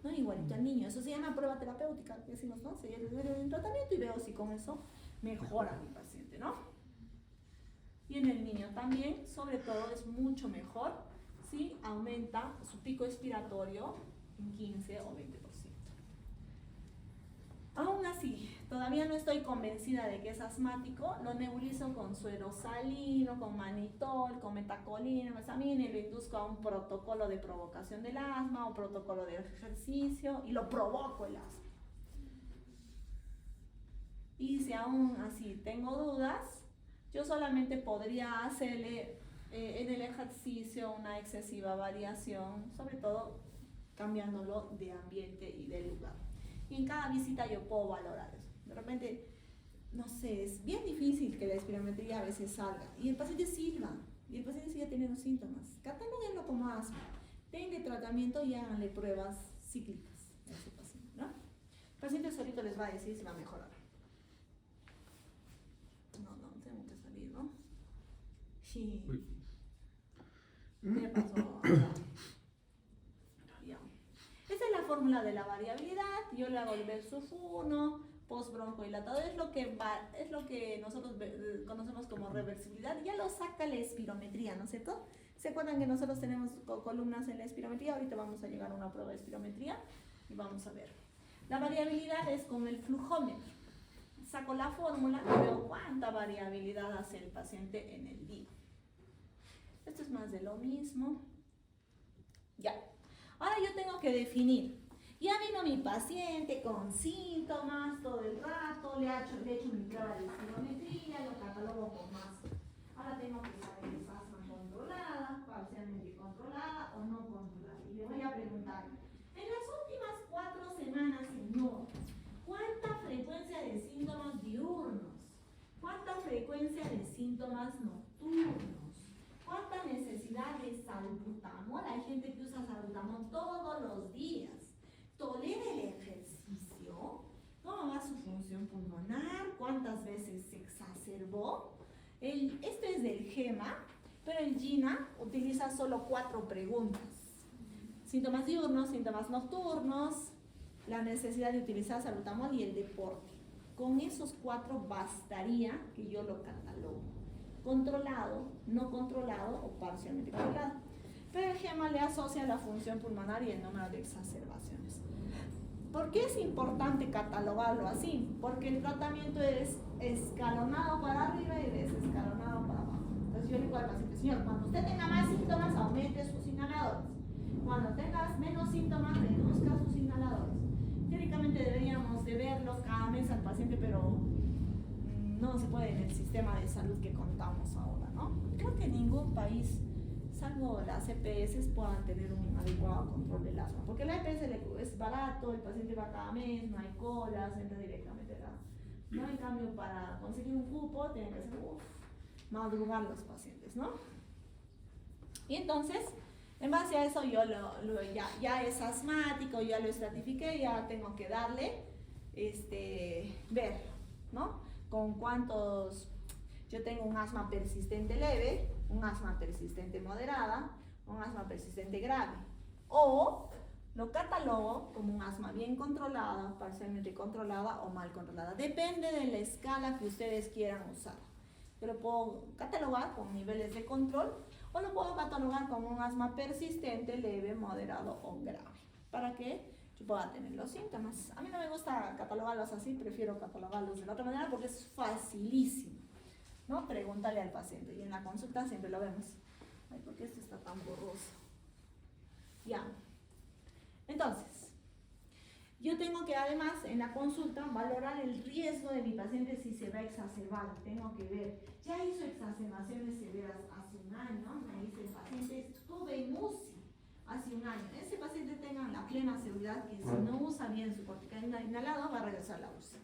¿No? Igualito al niño, eso se llama prueba terapéutica, que decimos, ¿no? Se lleva el tratamiento y veo si con eso mejora mi paciente, ¿no? Y en el niño también, sobre todo, es mucho mejor si aumenta su pico expiratorio en 15 o 20%. Aún así, todavía no estoy convencida de que es asmático, lo nebulizo con suero salino, con manitol, con metacolina, mesamina, y lo induzco a un protocolo de provocación del asma o protocolo de ejercicio, y lo provoco el asma. Y si aún así tengo dudas, yo solamente podría hacerle en el ejercicio una excesiva variación, sobre todo cambiándolo de ambiente y de lugar. Y en cada visita yo puedo valorar eso. De repente, no sé, es bien difícil que la espirometría a veces salga. Y el paciente silba, y el paciente sigue teniendo síntomas. Catalóguenlo como asma. Denle tratamiento y háganle pruebas cíclicas a ese paciente, ¿no? El paciente solito les va a decir si va a mejorar. No, tengo que salir, ¿no? Sí. ¿Qué pasó? Ya. Esa es la forma fórmula de la variabilidad, yo le hago el VSUF1, postbronjodilatador, es lo que nosotros conocemos como reversibilidad, ya lo saca la espirometría, ¿no es cierto? ¿Se acuerdan que nosotros tenemos columnas en la espirometría? Ahorita vamos a llegar a una prueba de espirometría y vamos a ver. La variabilidad es con el flujómetro. Saco la fórmula y veo cuánta variabilidad hace el paciente en el día. Esto es más de lo mismo. Ya. Ahora yo tengo que definir. Ya vino mi paciente con síntomas todo el rato, le he hecho mi prueba de espirometría, lo catalogo por más. Ahora tengo que saber si es asma controlada, parcialmente controlada o no controlada. Y le voy a preguntar, en las últimas 4 semanas, señor, ¿cuánta frecuencia de síntomas diurnos? ¿Cuánta frecuencia de síntomas nocturnos? ¿Cuánta necesidad de salbutamol? Hay gente que usa salbutamol todos los días. ¿Tolera el ejercicio? ¿Cómo va su función pulmonar? ¿Cuántas veces se exacerbó? Esto es del GEMA, pero el GINA utiliza solo 4 preguntas. Síntomas diurnos, síntomas nocturnos, la necesidad de utilizar salbutamol y el deporte. Con esos 4 bastaría que yo lo catalogo. Controlado, no controlado o parcialmente controlado. Pero el GEMA le asocia la función pulmonar y el número de exacerbaciones. ¿Por qué es importante catalogarlo así? Porque el tratamiento es escalonado para arriba y desescalonado para abajo. Entonces yo le digo al paciente, señor, cuando usted tenga más síntomas, aumente sus inhaladores. Cuando tengas menos síntomas, reduzca sus inhaladores. Teóricamente deberíamos de verlo cada mes al paciente, pero no se puede en el sistema de salud que contamos ahora, ¿no? Creo que ningún país, salvo las EPS, puedan tener un adecuado control del asma, porque la EPS es barato, el paciente va cada mes, no hay colas, entra directamente ¿no? En cambio, para conseguir un cupo, tienen que hacer madrugar los pacientes, ¿no? Y entonces, en base a eso, yo ya es asmático, ya lo estratifiqué, ya tengo que darle, ver, ¿no? Con cuántos, yo tengo un asma persistente leve, un asma persistente moderada, un asma persistente grave. O lo catalogo como un asma bien controlada, parcialmente controlada o mal controlada. Depende de la escala que ustedes quieran usar. Yo lo puedo catalogar con niveles de control o lo puedo catalogar como un asma persistente, leve, moderado o grave. ¿Para qué? Yo pueda tener los síntomas. A mí no me gusta catalogarlos así, prefiero catalogarlos de la otra manera porque es facilísimo, ¿no? Pregúntale al paciente y en la consulta siempre lo vemos. Ay, ¿por qué esto está tan borroso? Ya. Entonces, yo tengo que además en la consulta valorar el riesgo de mi paciente si se va a exacerbar. Tengo que ver, ya hizo exacerbaciones severas hace un año, me dice el paciente, estuve en UCI hace un año. Ese paciente tenga la plena seguridad que si no usa bien su corticoide inhalado va a regresar a la UCI.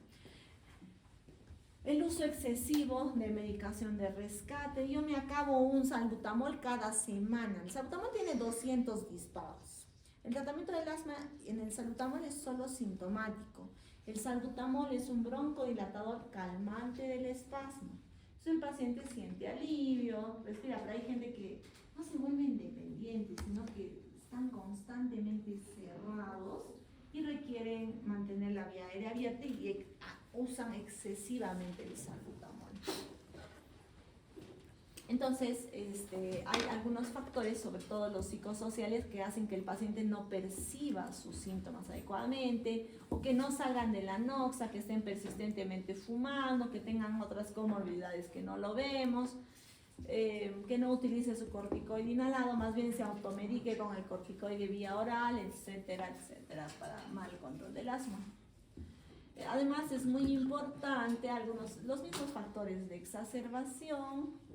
El uso excesivo de medicación de rescate. Yo me acabo un salbutamol cada semana. El salbutamol tiene 200 disparos. El tratamiento del asma en el salbutamol es solo sintomático. El salbutamol es un broncodilatador calmante del espasmo. Entonces el paciente siente alivio, respira, pero hay gente que no se vuelve independiente, sino que están constantemente cerrados y requieren mantener la vía aérea abierta y usan excesivamente el salbutamol. Entonces, hay algunos factores, sobre todo los psicosociales, que hacen que el paciente no perciba sus síntomas adecuadamente o que no salgan de la noxa, que estén persistentemente fumando, que tengan otras comorbilidades que no lo vemos, que no utilice su corticoide inhalado, más bien se automedique con el corticoide vía oral, etcétera, etcétera, para mal control del asma. Además, es muy importante los mismos factores de exacerbación.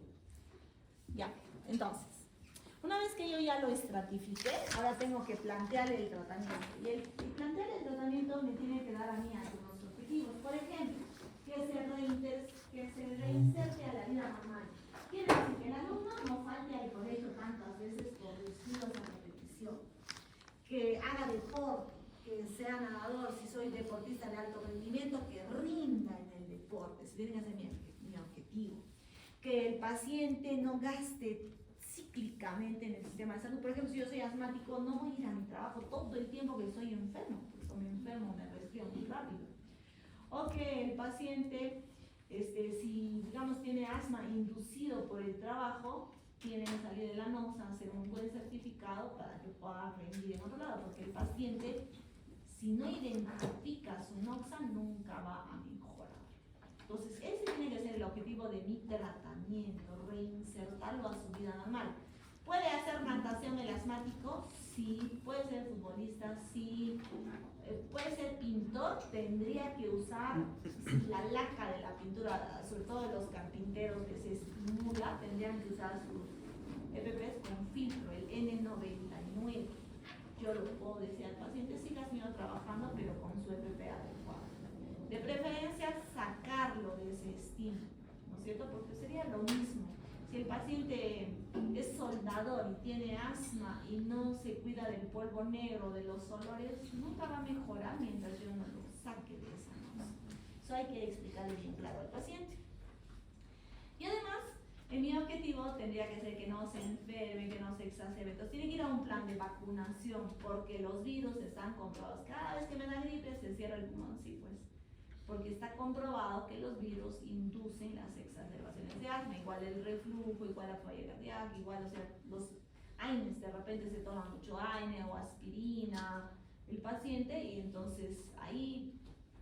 Ya, entonces, una vez que yo ya lo estratifiqué, ahora tengo que plantear el tratamiento. Y el plantear el tratamiento me tiene que dar a mí algunos objetivos. Por ejemplo, que se reinserte a la vida normal. Quiere decir que el alumno no falte al colegio tantas veces por descuidos a repetición. Que haga deporte, que sea nadador, si soy deportista de alto rendimiento, que rinda en el deporte. Si tiene que ser mi objetivo. Que el paciente no gaste cíclicamente en el sistema de salud. Por ejemplo, si yo soy asmático, no voy a ir a mi trabajo todo el tiempo que estoy enfermo, porque me enfermo, me resfrío muy rápido. O que el paciente, si digamos tiene asma inducido por el trabajo, tiene que salir de la NOXA, hacer un buen certificado para que pueda rendir en otro lado, porque el paciente, si no identifica su NOXA, nunca va a mejorar. Entonces, ese tiene que ser el objetivo de mi tratamiento, reinsertarlo a su vida normal. ¿Puede hacer natación el asmático? Sí. ¿Puede ser futbolista? Sí. ¿Puede ser pintor? Tendría que usar la laca de la pintura, sobre todo los carpinteros que se estimula, tendrían que usar sus EPPs con filtro, el N99. Yo lo puedo decir al paciente, siga señor trabajando, pero con su EPP adecuado. De preferencia, sacarlo de ese estímulo, ¿no es cierto? Porque sería lo mismo. Si el paciente es soldador y tiene asma y no se cuida del polvo negro, de los olores, nunca va a mejorar mientras yo no lo saque de esa cosa. Eso hay que explicarle bien claro al paciente. Y además, mi objetivo tendría que ser que no se enferme, que no se exacerbe. Entonces tiene que ir a un plan de vacunación, porque los virus están comprobados. Cada vez que me da gripe se cierra el pulmón, sí, pues. Porque está comprobado que los virus inducen las exacerbaciones de asma, igual el reflujo, igual la falla cardíaca, igual, o sea, los AINES, de repente se toma mucho AINE o aspirina el paciente, y entonces ahí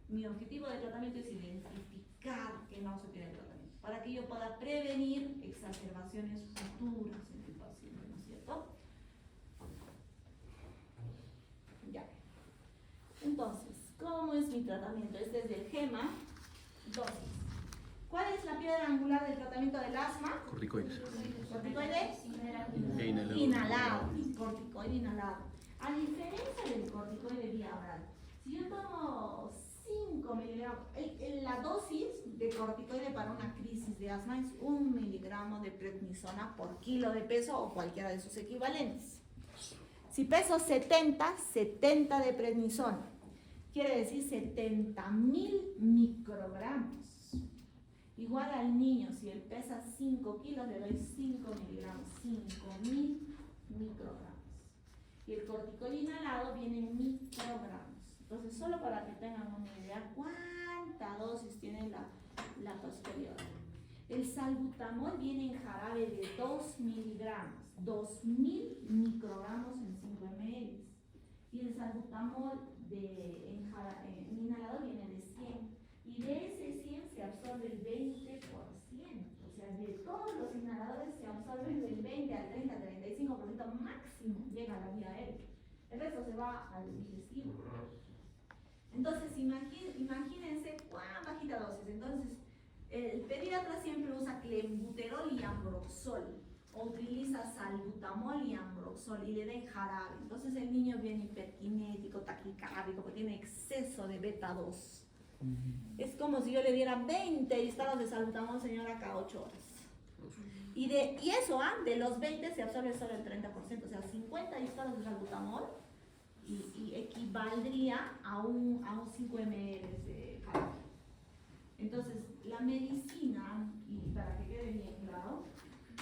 mi objetivo de tratamiento es identificar que no se tiene tratamiento, para que yo pueda prevenir exacerbaciones futuras en el paciente, ¿no es cierto? Ya. Entonces, ¿cómo es mi tratamiento? Este es del GEMA. Entonces, ¿cuál es la piedra angular del tratamiento del asma? Corticoides. Corticoide E inhalado. inhalado. Corticoide inhalado. A diferencia del corticoide vía oral, si yo tomo 5 miligramos, la dosis de corticoide para una crisis de asma es 1 miligramo de prednisona por kilo de peso o cualquiera de sus equivalentes. Si peso 70, 70 de prednisona. Quiere decir 70.000 microgramos. Igual al niño, si él pesa 5 kilos, le doy 5 miligramos, 5.000 microgramos. Y el corticoide inhalado viene en microgramos. Entonces, solo para que tengan una idea, ¿cuánta dosis tiene la posterior? El salbutamol viene en jarabe de 2 miligramos, 2.000 microgramos en 5 ml. Y el salbutamol en inhalado viene de 100. Y de ese 100 se absorbe el 20%. O sea, de todos los inhaladores se absorben del 20 al 30, 35% máximo llega a la vía aérea. El resto se va al digestivo. Entonces, imagínense cuán bajita dosis. Entonces, el pediatra siempre usa clenbuterol y ambroxol, o utiliza salbutamol y ambroxol y le da en jarabe. Entonces el niño viene hiperkinético, taquicárdico, porque tiene exceso de beta 2. Es como si yo le diera 20 disparos de salbutamol, señora, cada 8 horas. Y eso, de los 20 se absorbe solo el 30%, o sea, 50 disparos de salbutamol y equivaldría a un 5 ml de jarabe. Entonces, la medicina, y para que quede bien claro,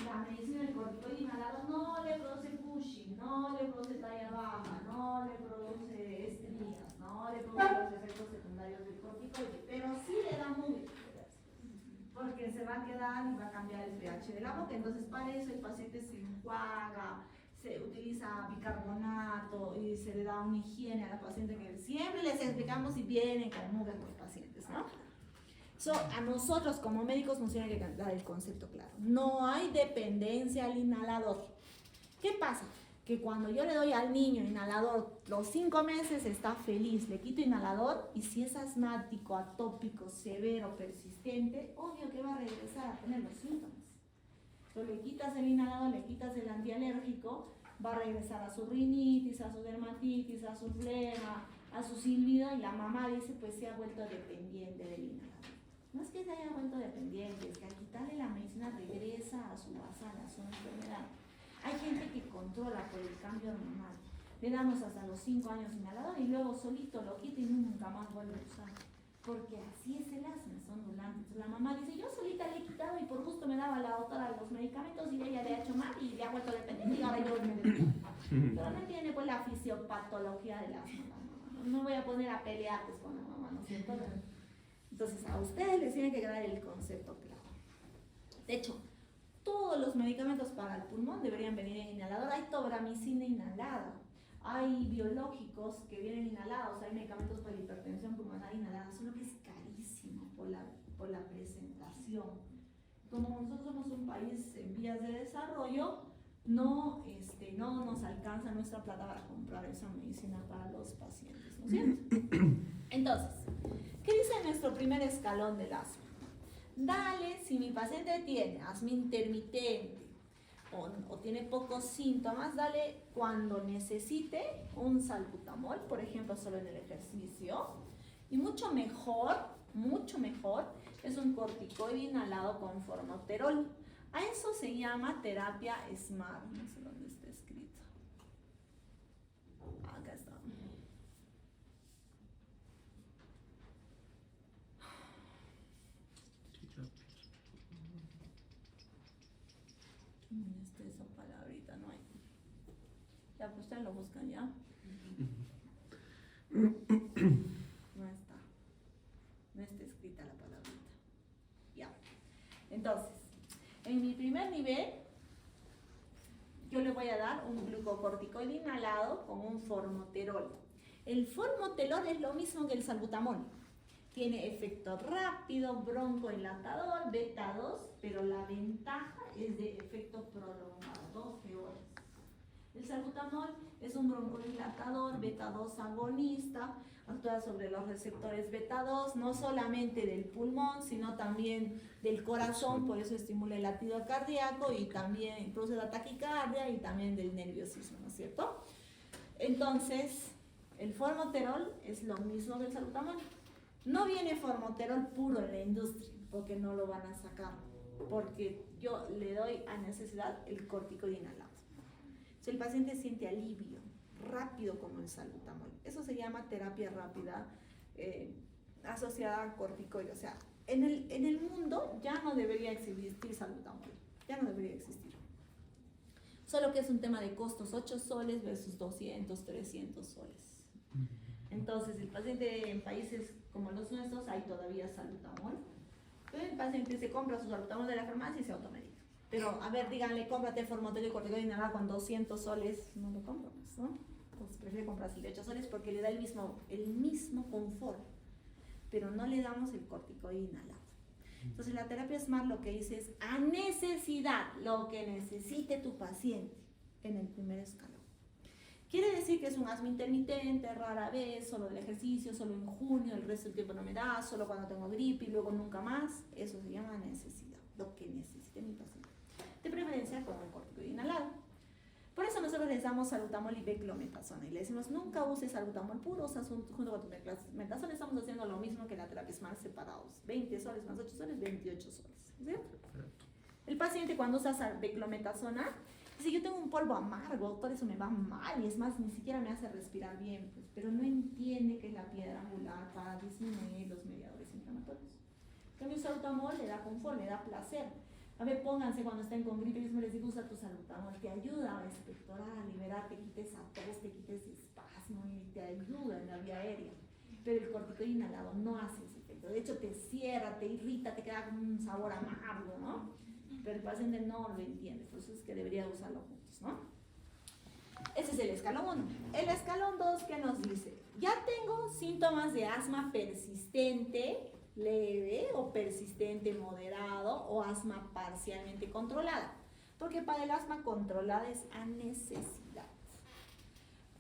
la medicina del corticoide inhalado no le produce Cushing, no le produce talla baja, no le produce estrías, no le produce los efectos secundarios del corticoide, pero sí le da muy porque se va a quedar y va a cambiar el pH de la boca. Entonces, para eso el paciente se enjuaga, se utiliza bicarbonato y se le da una higiene a la paciente, que siempre les explicamos si vienen con mugas los pacientes, ¿no? A nosotros como médicos nos tiene que dar el concepto claro. No hay dependencia al inhalador. ¿Qué pasa? Que cuando yo le doy al niño inhalador, los 5 meses está feliz, le quito inhalador, y si es asmático, atópico, severo, persistente, obvio que va a regresar a tener los síntomas. Entonces le quitas el inhalador, le quitas el antialérgico, va a regresar a su rinitis, a su dermatitis, a su flema, a su silbido, y la mamá dice, pues se ha vuelto dependiente del inhalador. No es que se haya vuelto dependiente, es que al quitarle la medicina regresa a su basal, a su enfermedad. Hay gente que controla por el cambio hormonal. Le damos hasta los 5 años inhalador y luego solito lo quita y nunca más vuelve a usar. porque así es el asma, es ondulante. Entonces la mamá dice, yo solita le he quitado y por gusto me daba la doctora los medicamentos y ella le ha hecho mal y le ha vuelto dependiente y ahora yo me dependiente. Pero no entiende pues la fisiopatología del asma la mamá. No me voy a poner a pelear pues con la mamá, ¿no es cierto? Entonces a ustedes les tiene que quedar el concepto claro. De hecho, todos los medicamentos para el pulmón deberían venir en inhalador. Hay tobramicina inhalada, hay biológicos que vienen inhalados, hay medicamentos para la hipertensión pulmonar inhalada, solo que es carísimo por la presentación. Como nosotros somos un país en vías de desarrollo, no nos alcanza nuestra plata para comprar esa medicina para los pacientes, ¿no es cierto? Entonces, ¿qué dice nuestro primer escalón del asma? Dale, si mi paciente tiene asma intermitente o tiene pocos síntomas, dale cuando necesite un salbutamol, por ejemplo, solo en el ejercicio. Y mucho mejor, es un corticoide inhalado con formoterol. A eso se llama terapia SMART. No sé dónde está escrito. Acá está. Esa palabrita no hay. Ya, pues ustedes lo buscan ya. No está escrita la palabrita. Ya. Entonces, en mi primer nivel, yo le voy a dar un glucocorticoide inhalado con un formoterol. El formoterol es lo mismo que el salbutamol. Tiene efecto rápido, broncohilatador, beta 2, pero la ventaja es de efecto prolongado, 12 horas. El salbutamol es un broncohilatador, beta 2 agonista, actúa sobre los receptores beta 2, no solamente del pulmón, sino también del corazón, por eso estimula el latido cardíaco y también produce la taquicardia y también del nerviosismo, ¿no es cierto? Entonces, el formoterol es lo mismo que el salbutamol. No viene formoterol puro en la industria, porque no lo van a sacar, porque yo le doy a necesidad el corticoide inhalado. Si el paciente siente alivio rápido como el salbutamol, eso se llama terapia rápida asociada a corticoide. O sea, en el mundo ya no debería existir salbutamol, ya no debería existir. Solo que es un tema de costos, 8 soles versus 200, 300 soles. Entonces, el paciente en países como los nuestros hay todavía salbutamol. Entonces, el paciente se compra su salbutamol de la farmacia y se automedica. Pero, a ver, díganle, cómprate formoterol y corticoide inhalado con 200 soles. No lo compro más, ¿no? Pues prefiere comprarse el de 8 soles porque le da el mismo confort. Pero no le damos el corticoide inhalado. Entonces, la terapia SMART lo que dice es a necesidad, lo que necesite tu paciente en el primer escalón. Quiere decir que es un asma intermitente, rara vez, solo del ejercicio, solo en junio, el resto del tiempo no me da, solo cuando tengo gripe y luego nunca más. Eso se llama necesidad, lo que necesite mi paciente. De preferencia con un corticoide inhalado. Por eso nosotros les damos salbutamol y beclometasona y le decimos nunca uses salbutamol puro, o sea, junto con tu beclometasona estamos haciendo lo mismo que la terapia SMART separados. 20 soles más 8 soles, 28 soles. ¿Sí? El paciente cuando usa beclometasona dice, yo tengo un polvo amargo, todo eso me va mal y es más, ni siquiera me hace respirar bien, pues, pero no entiende que es la piedra angular para disminuir los mediadores inflamatorios. En cambio, el salbutamol le da confort, le da placer. A ver, pónganse cuando estén con gripe, yo les digo, usa tu salbutamol, te ayuda a expectorar, a liberar, te quites a tos, te quites espasmo y te ayuda en la vía aérea. Pero el corticoide inhalado no hace ese efecto, de hecho te cierra, te irrita, te queda con un sabor amargo, ¿no? Pero el paciente no lo entiende, por eso es que debería usarlo juntos, ¿no? Ese es el escalón 1. El escalón 2, ¿qué nos dice? Ya tengo síntomas de asma persistente, leve o persistente moderado o asma parcialmente controlada. Porque para el asma controlada es a necesidad.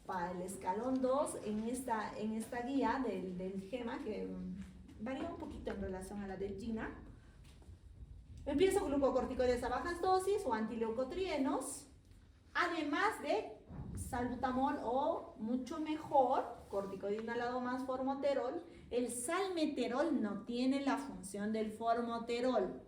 Para el escalón 2, en esta guía del GEMA, que varía un poquito en relación a la del GINA, empiezo glucocorticoides a bajas dosis o antileucotrienos, además de salbutamol o, mucho mejor, corticoide inhalado más formoterol. El salmeterol no tiene la función del formoterol.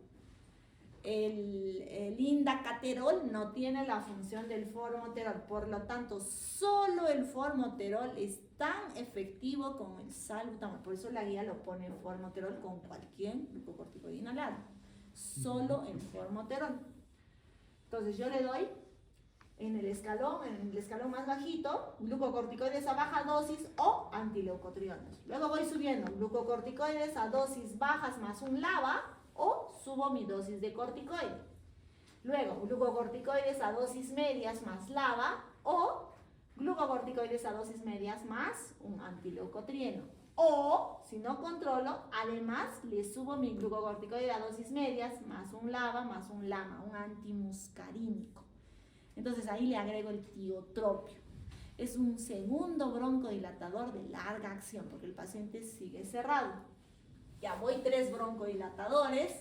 el indacaterol no tiene la función del formoterol, por lo tanto, solo el formoterol es tan efectivo como el salbutamol. Por eso la guía lo pone formoterol con cualquier glucocorticoide inhalado. Solo el formoterol. Entonces yo le doy en el escalón más bajito, glucocorticoides a baja dosis o antileucotrienos. Luego voy subiendo glucocorticoides a dosis bajas más un LABA o subo mi dosis de corticoide. Luego glucocorticoides a dosis medias más LABA o glucocorticoides a dosis medias más un antileucotrieno. O, si no controlo, además le subo mi glucocorticoide a dosis medias más un LABA más un LAMA, un antimuscarínico. Entonces ahí le agrego el tiotropio. Es un segundo broncodilatador de larga acción porque el paciente sigue cerrado. Ya voy 3 broncodilatadores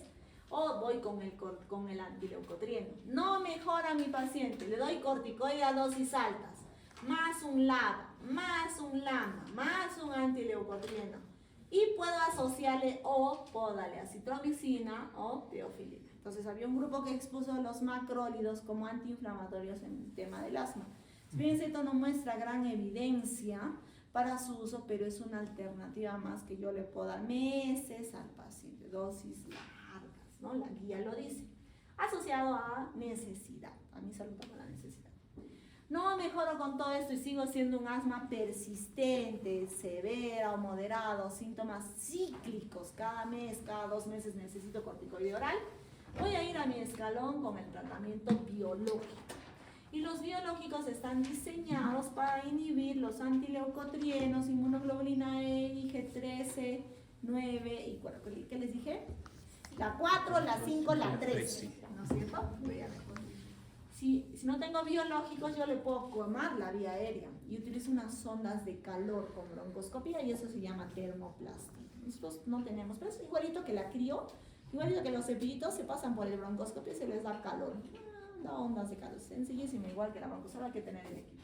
o voy con el antileucotrieno. No mejora mi paciente, le doy corticoide a dosis altas, más un LABA, más un LAMA, más un antileucotrieno. Y puedo asociarle o puedo darle acitromicina o teofilina. Entonces había un grupo que expuso los macrólidos como antiinflamatorios en el tema del asma. Si bien esto no muestra gran evidencia para su uso, pero es una alternativa más que yo le puedo dar meses al paciente, dosis largas, ¿no? La guía lo dice. Asociado a necesidad, a mi salud como la necesidad. No mejoro con todo esto y sigo siendo un asma persistente, severa o moderado, síntomas cíclicos, cada mes, cada 2 meses necesito corticoide oral. Voy a ir a mi escalón con el tratamiento biológico. Y los biológicos están diseñados para inhibir los antileucotrienos, inmunoglobulina E, IG13, 9 y ¿qué les dije? La 4, la 5, la 3, ¿no es cierto? Si no tengo biológicos, yo le puedo quemar la vía aérea y utilizo unas sondas de calor con broncoscopía y eso se llama termoplastia. Nosotros no tenemos, pero es igualito que la crio, igualito que los cepillitos se pasan por el broncoscopio y se les da calor. Da ondas de calor, sencillísimo, igual que la broncoscopia, hay que tener el equipo.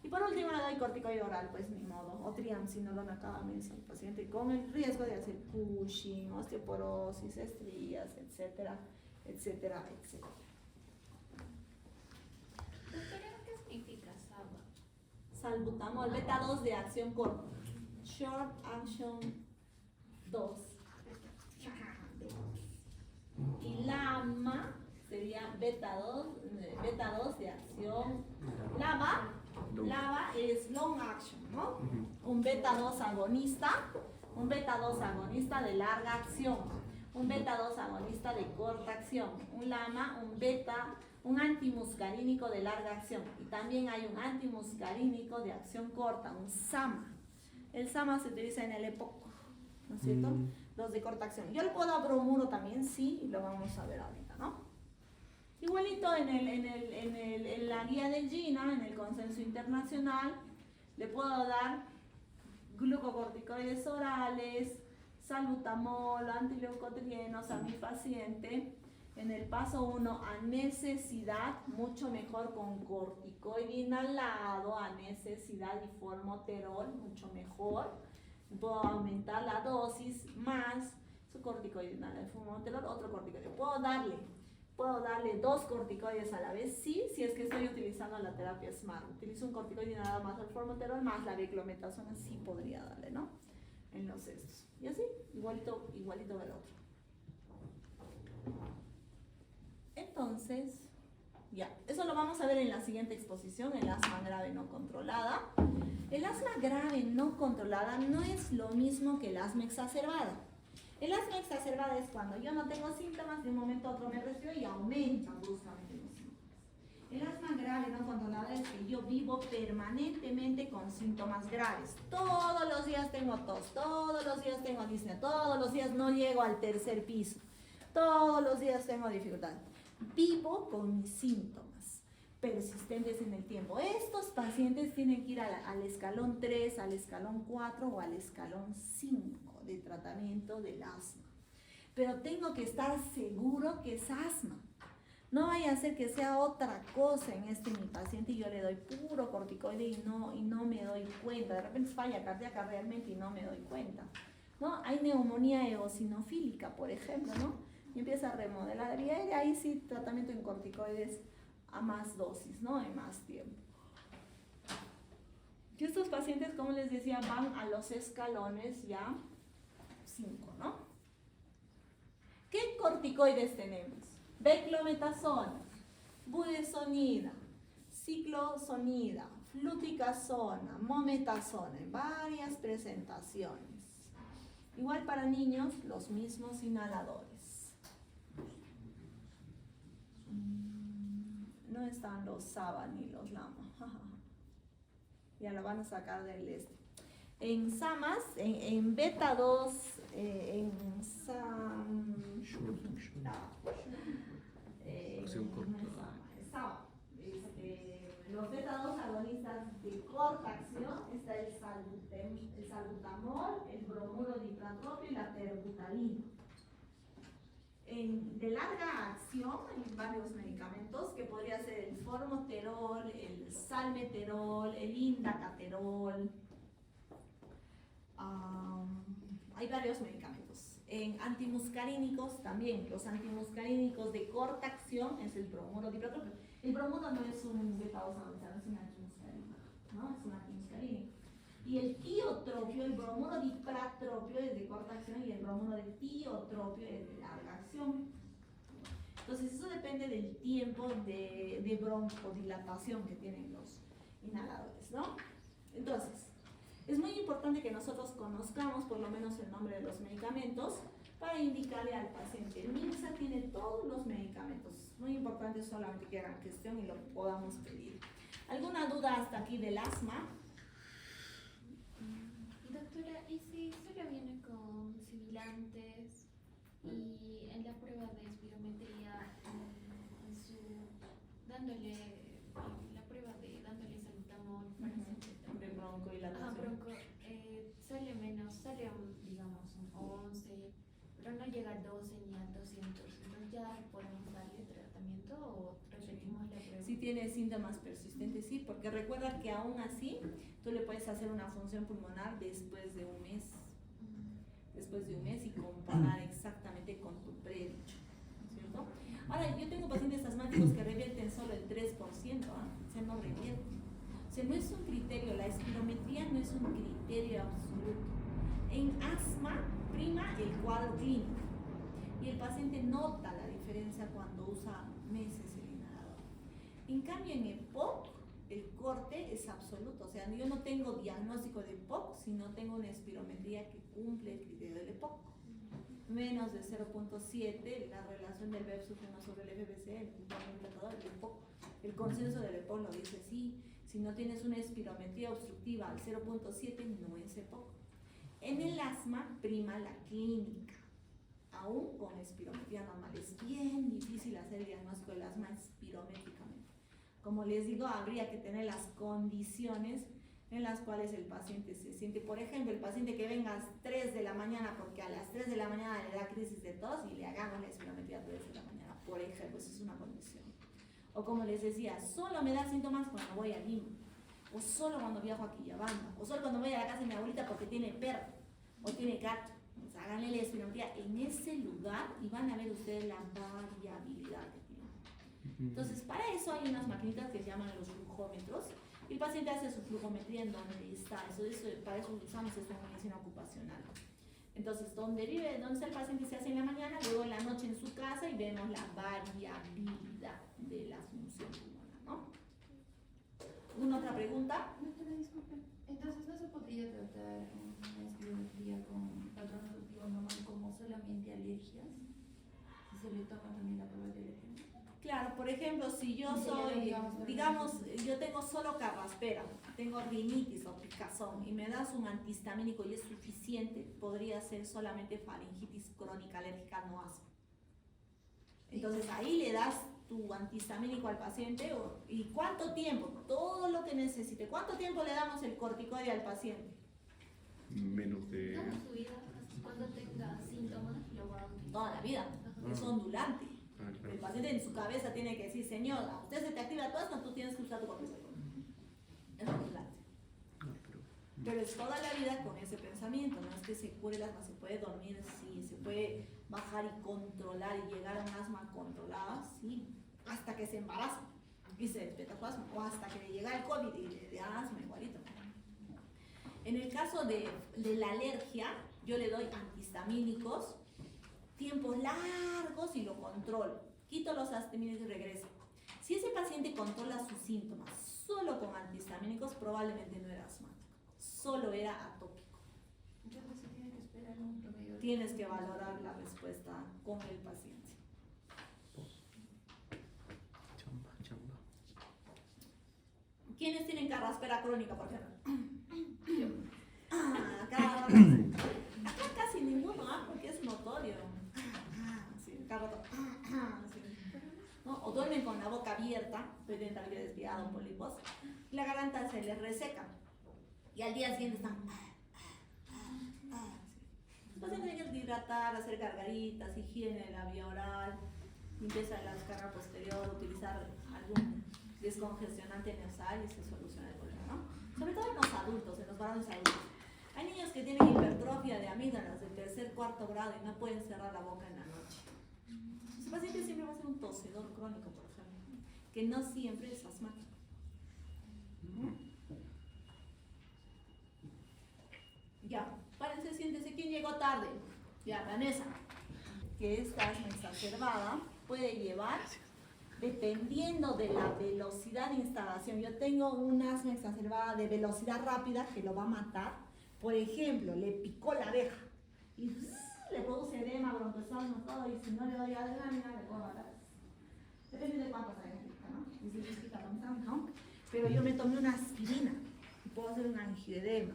Y por último le doy corticoide oral, pues ni modo, o triamcinolona cada mes al paciente con el riesgo de hacer Cushing, osteoporosis, estrías, etcétera, etcétera, etcétera. ¿Qué significa SABA? Salbutamol, beta 2 de acción corta. Short action 2. Y LAMA sería beta 2 de acción. LABA es long action, ¿no? Un beta 2 agonista, un beta 2 agonista de larga acción, un beta 2 agonista de corta acción, un LAMA, un antimuscarínico de larga acción. Y también hay un antimuscarínico de acción corta, un SAMA. El SAMA se utiliza en el EPOC, ¿no es cierto? Los de corta acción. Yo le puedo dar bromuro también, sí, y lo vamos a ver ahorita, ¿no? Igualito en la guía de GINA, en el consenso internacional, le puedo dar glucocorticoides orales, salbutamol, antileucotrienos a mi paciente. En el paso 1, a necesidad, mucho mejor con corticoide inhalado, a necesidad y formoterol, mucho mejor. Puedo aumentar la dosis más su corticoide inhalado, formoterol, otro corticoide. Puedo darle 2 corticoides a la vez, sí, si es que estoy utilizando la terapia SMART. Utilizo un corticoide inhalado más el formoterol más la beclometasona, sí podría darle, ¿no? En los estos. Y así, igualito del otro. Entonces, ya, eso lo vamos a ver en la siguiente exposición, el asma grave no controlada. El asma grave no controlada no es lo mismo que el asma exacerbada. El asma exacerbada es cuando yo no tengo síntomas, de un momento a otro me resfrío y aumentan bruscamente los síntomas. El asma grave no controlada es que yo vivo permanentemente con síntomas graves. Todos los días tengo tos, todos los días tengo disnea, todos los días no llego al 3er piso, todos los días tengo dificultad. Vivo con mis síntomas persistentes en el tiempo. Estos pacientes tienen que ir al escalón 3, al escalón 4 o al escalón 5 de tratamiento del asma. Pero tengo que estar seguro que es asma. No vaya a ser que sea otra cosa en mi paciente y yo le doy puro corticoide y no me doy cuenta. De repente es falla cardíaca realmente y no me doy cuenta, ¿no? Hay neumonía eosinofílica, por ejemplo, ¿no? y empieza a remodelar. Y ahí sí, tratamiento en corticoides a más dosis, ¿no? En más tiempo. Y estos pacientes, como les decía, van a los escalones ya 5, ¿no? ¿Qué corticoides tenemos? Beclometasona, budesonida, ciclosonida, fluticasona, mometasona, en varias presentaciones. Igual para niños, los mismos inhaladores. No están los SABA ni los LAMA. Ya lo van a sacar del este. En SAMAS, en beta 2, en Acción corta. los beta 2 agonistas de corta acción está el salbutamol, el bromuro dipratropio y la terbutalina. De larga acción hay varios medicamentos que podría ser el formoterol, el salmeterol, el indacaterol. Hay varios medicamentos. En antimuscarínicos también, los antimuscarínicos de corta acción es el bromuro dipratropio. El bromuro no es un beta-2 agonista, no es un antimuscarínico, ¿no? Es un antimuscarínico. Y el tiotropio, el bromuro dipratropio es de corta acción y el bromuro de tiotropio es de larga acción. Entonces eso depende del tiempo de broncodilatación que tienen los inhaladores, ¿no? Entonces, es muy importante que nosotros conozcamos por lo menos el nombre de los medicamentos para indicarle al paciente. El MINSA tiene todos los medicamentos. Muy importante solamente que hagan gestión y lo podamos pedir. ¿Alguna duda hasta aquí del asma? Doctora, ¿y si solo viene con sibilantes y en la prueba de espirometría, dándole salbutamol, por ejemplo, De broncodilatación. sale menos, digamos un 11, pero no llega al 12 ni al 200, entonces ya podemos darle tratamiento o repetimos la prueba? Si tiene síntomas persistentes, sí, porque recuerda que aún así tú le puedes hacer una función pulmonar después de un mes. Después de un mes y comparar exactamente con tu predicho, ¿cierto? Ahora, yo tengo pacientes asmáticos que revierten solo el 3%, o sea, no revierten. O sea, no es un criterio, la espirometría no es un criterio absoluto. En asma prima el cuadro clínico y el paciente nota la diferencia cuando usa meses el inhalador. En cambio, en EPOC, el corte es absoluto, o sea, yo no tengo diagnóstico de EPOC si no tengo una espirometría que cumple el criterio del EPOC. Menos de 0.7, la relación del BEP-1 sobre el FBC, el EPOC. El consenso del EPOC lo dice así. Si no tienes una espirometría obstructiva al 0.7, no es EPOC. En el asma prima la clínica, aún con espirometría normal. Es bien difícil hacer el diagnóstico del asma espirométricamente. Como les digo, habría que tener las condiciones en las cuales el paciente se siente. Por ejemplo, el paciente que venga a las 3 de la mañana porque a las 3 de la mañana le da crisis de tos y le hagamos la espirometría a 3 de la mañana, por ejemplo, eso es una condición. O como les decía, solo me da síntomas cuando voy a Lima, o solo cuando viajo a Quillabamba, o solo cuando voy a la casa de mi abuelita porque tiene perro o tiene gato. O sea, háganle la espirometría en ese lugar y van a ver ustedes la variabilidad que tiene. Entonces, para eso hay unas maquinitas que se llaman los flujómetros. El paciente hace su flujometría en donde está. Para eso usamos esto en medicina ocupacional. Entonces, donde está el paciente se hace en la mañana, luego en la noche en su casa y vemos la variabilidad de la función pulmonar, ¿no? ¿Alguna otra pregunta? Doctora, disculpe. Entonces, ¿no se podría tratar una espirometría con patrón reductivo normal como solamente alergias? Si se le toma también la prueba de alergia. Claro, por ejemplo, si yo soy, digamos, yo tengo solo carraspera, tengo rinitis o picazón y me das un antihistamínico y es suficiente, podría ser solamente faringitis crónica alérgica, no asma. Entonces ahí le das tu antihistamínico al paciente y ¿cuánto tiempo? Todo lo que necesite. ¿Cuánto tiempo le damos el corticoide al paciente? Menos de... Toda su vida, hasta cuando tenga síntomas, lo va a utilizar. Toda la vida, es ondulante. claro. El paciente en su cabeza tiene que decir, señora, usted se te activa tu asma, tú tienes que usar tu corticoide. Es ondulante. Pero Pero es toda la vida con ese pensamiento, no es que se cure el asma, se puede dormir, sí, se puede bajar y controlar y llegar a un asma controlada, sí, hasta que se embaraza y se despierta su asma, o hasta que le llega el COVID y le da asma igualito. En el caso de la alergia, yo le doy antihistamínicos, tiempos largos y lo controlo. Quito los antihistamínicos y regreso. Si ese paciente controla sus síntomas solo con antihistamínicos, probablemente no era asmático, solo era atópico. Entonces se tiene que esperar un promedio. Tienes que valorar la respuesta con el paciente. Chamba, chamba. ¿Quiénes tienen carraspera crónica, por ejemplo? Acá casi ninguno, porque es notorio. Sí, cada rato. Sí. ¿No? O duermen con la boca abierta, tienen la vida desviada, pólipos, y la garganta se les reseca. Y al día siguiente están. Entonces tienen que hidratar, hacer gargaritas, higiene de la vía oral, limpieza de la descarga posterior, utilizar algún descongestionante nasal y se soluciona el problema, ¿no? Sobre todo en los adultos, en los varones adultos. Hay niños que tienen hipertrofia de amígdalas de tercer, cuarto grado y no pueden cerrar la boca en la noche. Ese paciente siempre va a ser un tosedor crónico, por ejemplo, que no siempre es asmático. Ya, párense, siéntese. ¿Quién llegó tarde? Ya, Vanessa. Que esta asma exacerbada puede llevar, dependiendo de la velocidad de instalación. Yo tengo un asma exacerbada de velocidad rápida que lo va a matar. Por ejemplo, le picó la abeja y le produce edema, broncoespasmo, todo, y si no le doy adrenalina, le puedo matar. Depende de cuántas abejas pica, ¿no? Y si les pica, ¿no? Pero yo me tomé una aspirina y puedo hacer un angioedema.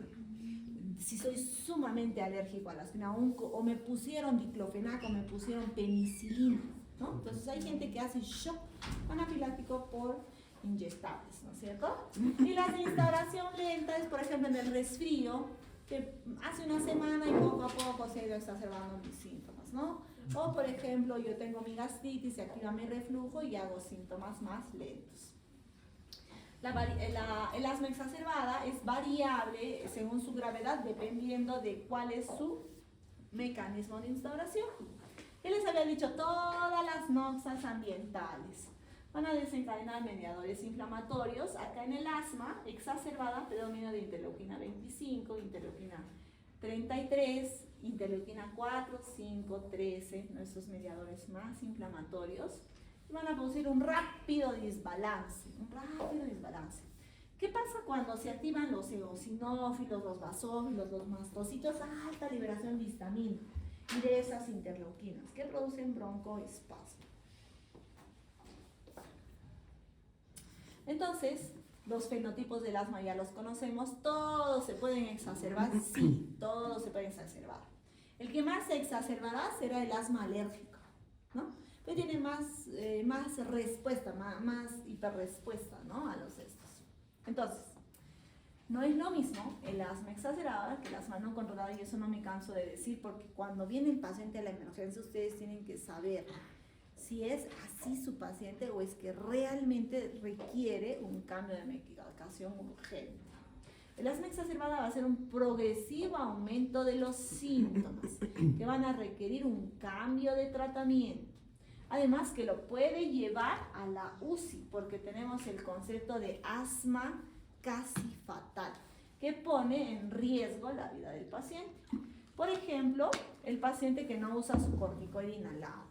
Si soy sumamente alérgico a la aspirina, o me pusieron diclofenaco, me pusieron penicilina, ¿no? Entonces hay gente que hace shock anafiláctico por inyectables, ¿no es cierto? Y la de instauración lenta es, por ejemplo, en el resfrío, que hace una semana y poco a poco se ha ido exacerbando mis síntomas, ¿no? O, por ejemplo, yo tengo mi gastritis, se activa mi reflujo y hago síntomas más lentos. El asma exacerbada es variable según su gravedad, dependiendo de cuál es su mecanismo de instauración. Yo les había dicho, todas las noxas ambientales van a desencadenar mediadores inflamatorios. Acá en el asma exacerbada, predominio de interleuquina 25, interleuquina 33, interleuquina 4, 5, 13, nuestros mediadores más inflamatorios. Van a producir un rápido desbalance, ¿Qué pasa cuando se activan los eosinófilos, los basófilos, los mastocitos? Alta liberación de histamina y de esas interleuquinas que producen broncoespasmo. Entonces, los fenotipos del asma ya los conocemos, todos se pueden exacerbar, sí, todos se pueden exacerbar. El que más se exacerbará será el asma alérgico, ¿no? Que tiene más respuesta, más hiperrespuesta, ¿no? A los estos. Entonces, no es lo mismo el asma exacerbada que el asma no controlada, y eso no me canso de decir, porque cuando viene el paciente a la emergencia, ustedes tienen que saber si es así su paciente o es que realmente requiere un cambio de medicación urgente. El asma exacerbada va a ser un progresivo aumento de los síntomas que van a requerir un cambio de tratamiento. Además que lo puede llevar a la UCI, porque tenemos el concepto de asma casi fatal, que pone en riesgo la vida del paciente. Por ejemplo, el paciente que no usa su corticoide inhalado,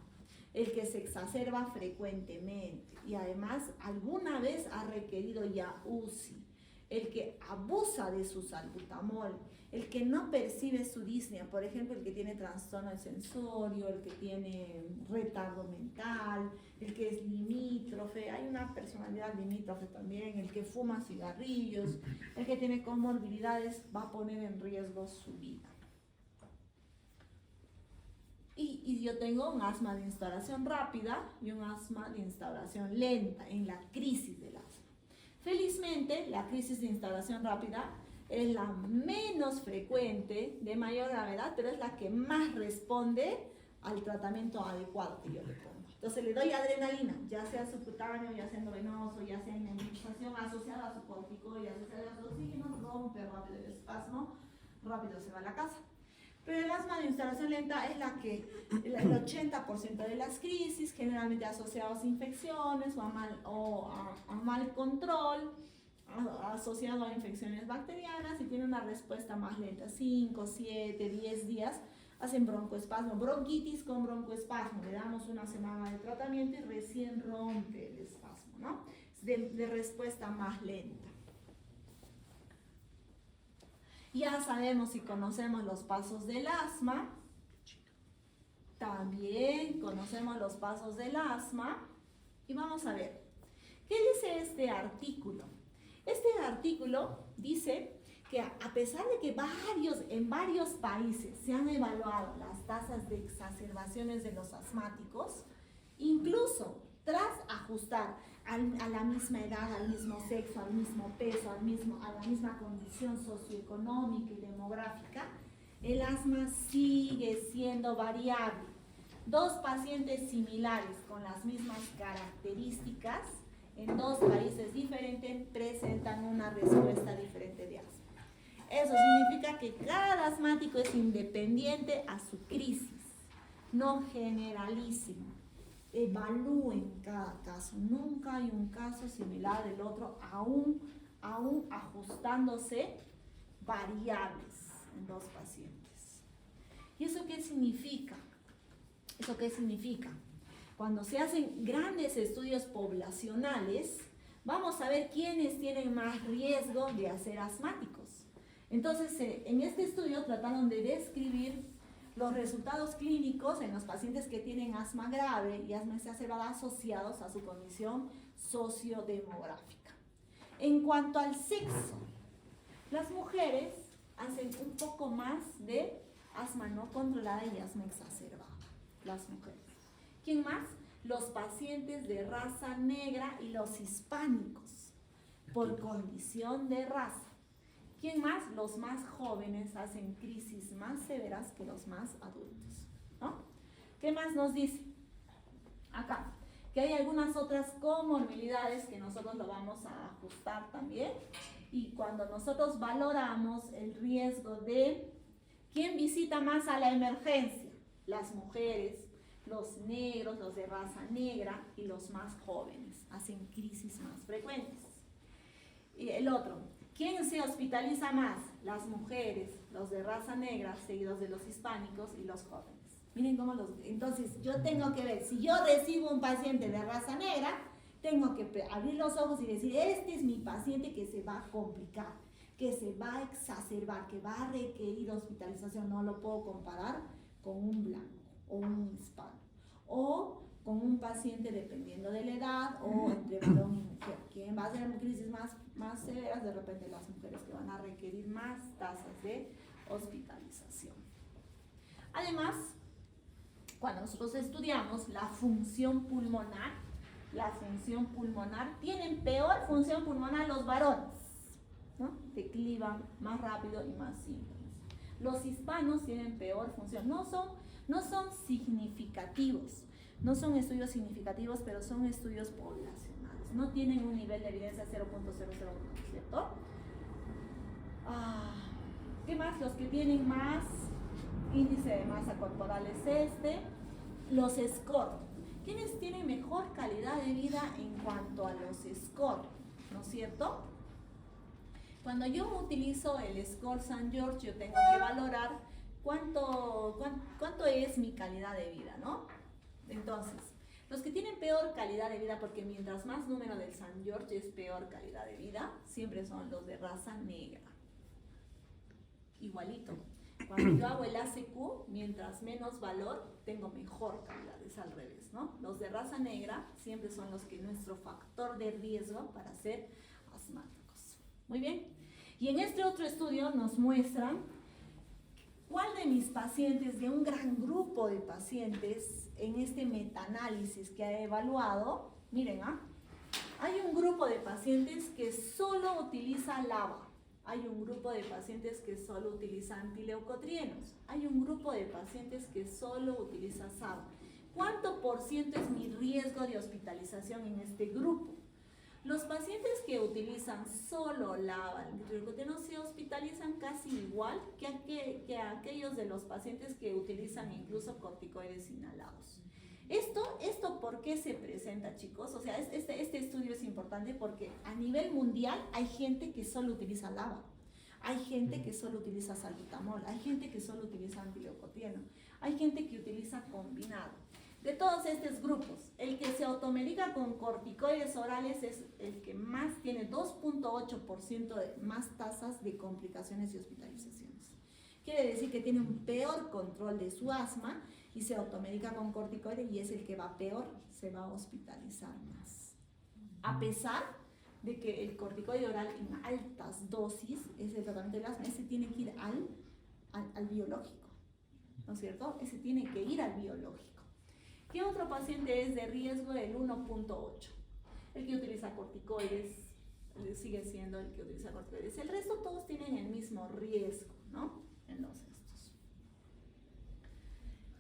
el que se exacerba frecuentemente y además alguna vez ha requerido ya UCI, el que abusa de su salbutamol, el que no percibe su disnea, por ejemplo, el que tiene trastorno del sensorio, el que tiene retardo mental, el que es limítrofe, hay una personalidad limítrofe también, el que fuma cigarrillos, el que tiene comorbilidades, va a poner en riesgo su vida. Y yo tengo un asma de instauración rápida y un asma de instauración lenta en la crisis del asma. Felizmente, la crisis de instauración rápida es la menos frecuente, de mayor gravedad, pero es la que más responde al tratamiento adecuado que yo le pongo. Entonces le doy adrenalina, ya sea subcutáneo, ya sea endovenoso, ya sea en nebulización asociada a su corticoide, asociada a su oxígeno, rompe rápido el espasmo, rápido se va a la casa. Pero el asma de instalación lenta es la que el 80% de las crisis, generalmente asociadas a infecciones o a mal control, asociado a infecciones bacterianas, y tiene una respuesta más lenta, 5, 7, 10 días, hacen broncoespasmo, bronquitis con broncoespasmo, le damos una semana de tratamiento y recién rompe el espasmo, ¿no? Es de respuesta más lenta. Ya sabemos y conocemos los pasos del asma, también conocemos los pasos del asma, y vamos a ver, ¿qué dice este artículo? Este artículo dice que a pesar de que en varios países se han evaluado las tasas de exacerbaciones de los asmáticos, incluso tras ajustar a la misma edad, al mismo sexo, al mismo peso, a la misma condición socioeconómica y demográfica, el asma sigue siendo variable. Dos pacientes similares con las mismas características en dos países diferentes presentan una respuesta diferente de asma. Eso significa que cada asmático es independiente a su crisis, no generalicen, evalúen cada caso, nunca hay un caso similar del otro, aún ajustándose variables en dos pacientes. ¿Y eso qué significa? ¿Eso qué significa? Cuando se hacen grandes estudios poblacionales, vamos a ver quiénes tienen más riesgo de hacer asmáticos. Entonces, en este estudio trataron de describir los resultados clínicos en los pacientes que tienen asma grave y asma exacerbada asociados a su condición sociodemográfica. En cuanto al sexo, las mujeres hacen un poco más de asma no controlada y asma exacerbada. Las mujeres. ¿Quién más? Los pacientes de raza negra y los hispánicos, por condición de raza. ¿Quién más? Los más jóvenes hacen crisis más severas que los más adultos, ¿no? ¿Qué más nos dice? Acá, que hay algunas otras comorbilidades que nosotros lo vamos a ajustar también, y cuando nosotros valoramos el riesgo de quién visita más a la emergencia, las mujeres, los negros, los de raza negra y los más jóvenes hacen crisis más frecuentes. Y el otro, ¿quién se hospitaliza más? Las mujeres, los de raza negra, seguidos de los hispánicos y los jóvenes. Miren cómo entonces yo tengo que ver, si yo recibo un paciente de raza negra, tengo que abrir los ojos y decir, este es mi paciente que se va a complicar, que se va a exacerbar, que va a requerir hospitalización. No lo puedo comparar con un blanco o un hispano, o con un paciente dependiendo de la edad, o entre varón y mujer. ¿Quién va a hacer crisis más severas? De repente las mujeres, que van a requerir más tasas de hospitalización. Además, cuando nosotros estudiamos la función pulmonar, tienen peor función pulmonar los varones, ¿no? Declivan más rápido y más síntomas. Los hispanos tienen peor función. No son significativos, no son estudios significativos, pero son estudios poblacionales. No tienen un nivel de evidencia 0.001, ¿cierto? ¿Qué más? Los que tienen más índice de masa corporal es los score. ¿Quiénes tienen mejor calidad de vida en cuanto a los score? ¿No es cierto? Cuando yo utilizo el score St. George, yo tengo que valorar cuánto es mi calidad de vida, ¿no? Entonces, los que tienen peor calidad de vida, porque mientras más número del St. George es peor calidad de vida, siempre son los de raza negra. Igualito. Cuando yo hago el ACQ, mientras menos valor, tengo mejor calidad, es al revés, ¿no? Los de raza negra siempre son los que nuestro factor de riesgo para ser asmáticos. Muy bien. Y en este otro estudio nos muestran cuál de mis pacientes, de un gran grupo de pacientes, en este metaanálisis que ha evaluado, miren, hay un grupo de pacientes que solo utiliza LABA. Hay un grupo de pacientes que solo utiliza antileucotrienos. Hay un grupo de pacientes que solo utiliza SABA. ¿Cuánto por ciento es mi riesgo de hospitalización en este grupo? Los pacientes que utilizan solo la antileucotrieno se hospitalizan casi igual que aquellos de los pacientes que utilizan incluso corticoides inhalados. ¿Esto por qué se presenta, chicos? O sea, este estudio es importante porque a nivel mundial hay gente que solo utiliza LABA, hay gente que solo utiliza salbutamol, hay gente que solo utiliza antileucotrieno, hay gente que utiliza combinado. De todos estos grupos, el que se automedica con corticoides orales es el que más tiene 2.8% de más tasas de complicaciones y hospitalizaciones. Quiere decir que tiene un peor control de su asma y se automedica con corticoides y es el que va peor, se va a hospitalizar más. A pesar de que el corticoide oral en altas dosis es el tratamiento del asma, ese tiene que ir al biológico, ¿no es cierto? Ese tiene que ir al biológico. ¿Qué otro paciente es de riesgo del 1.8? El que utiliza corticoides, sigue siendo el que utiliza corticoides. El resto todos tienen el mismo riesgo, ¿no? En los estos.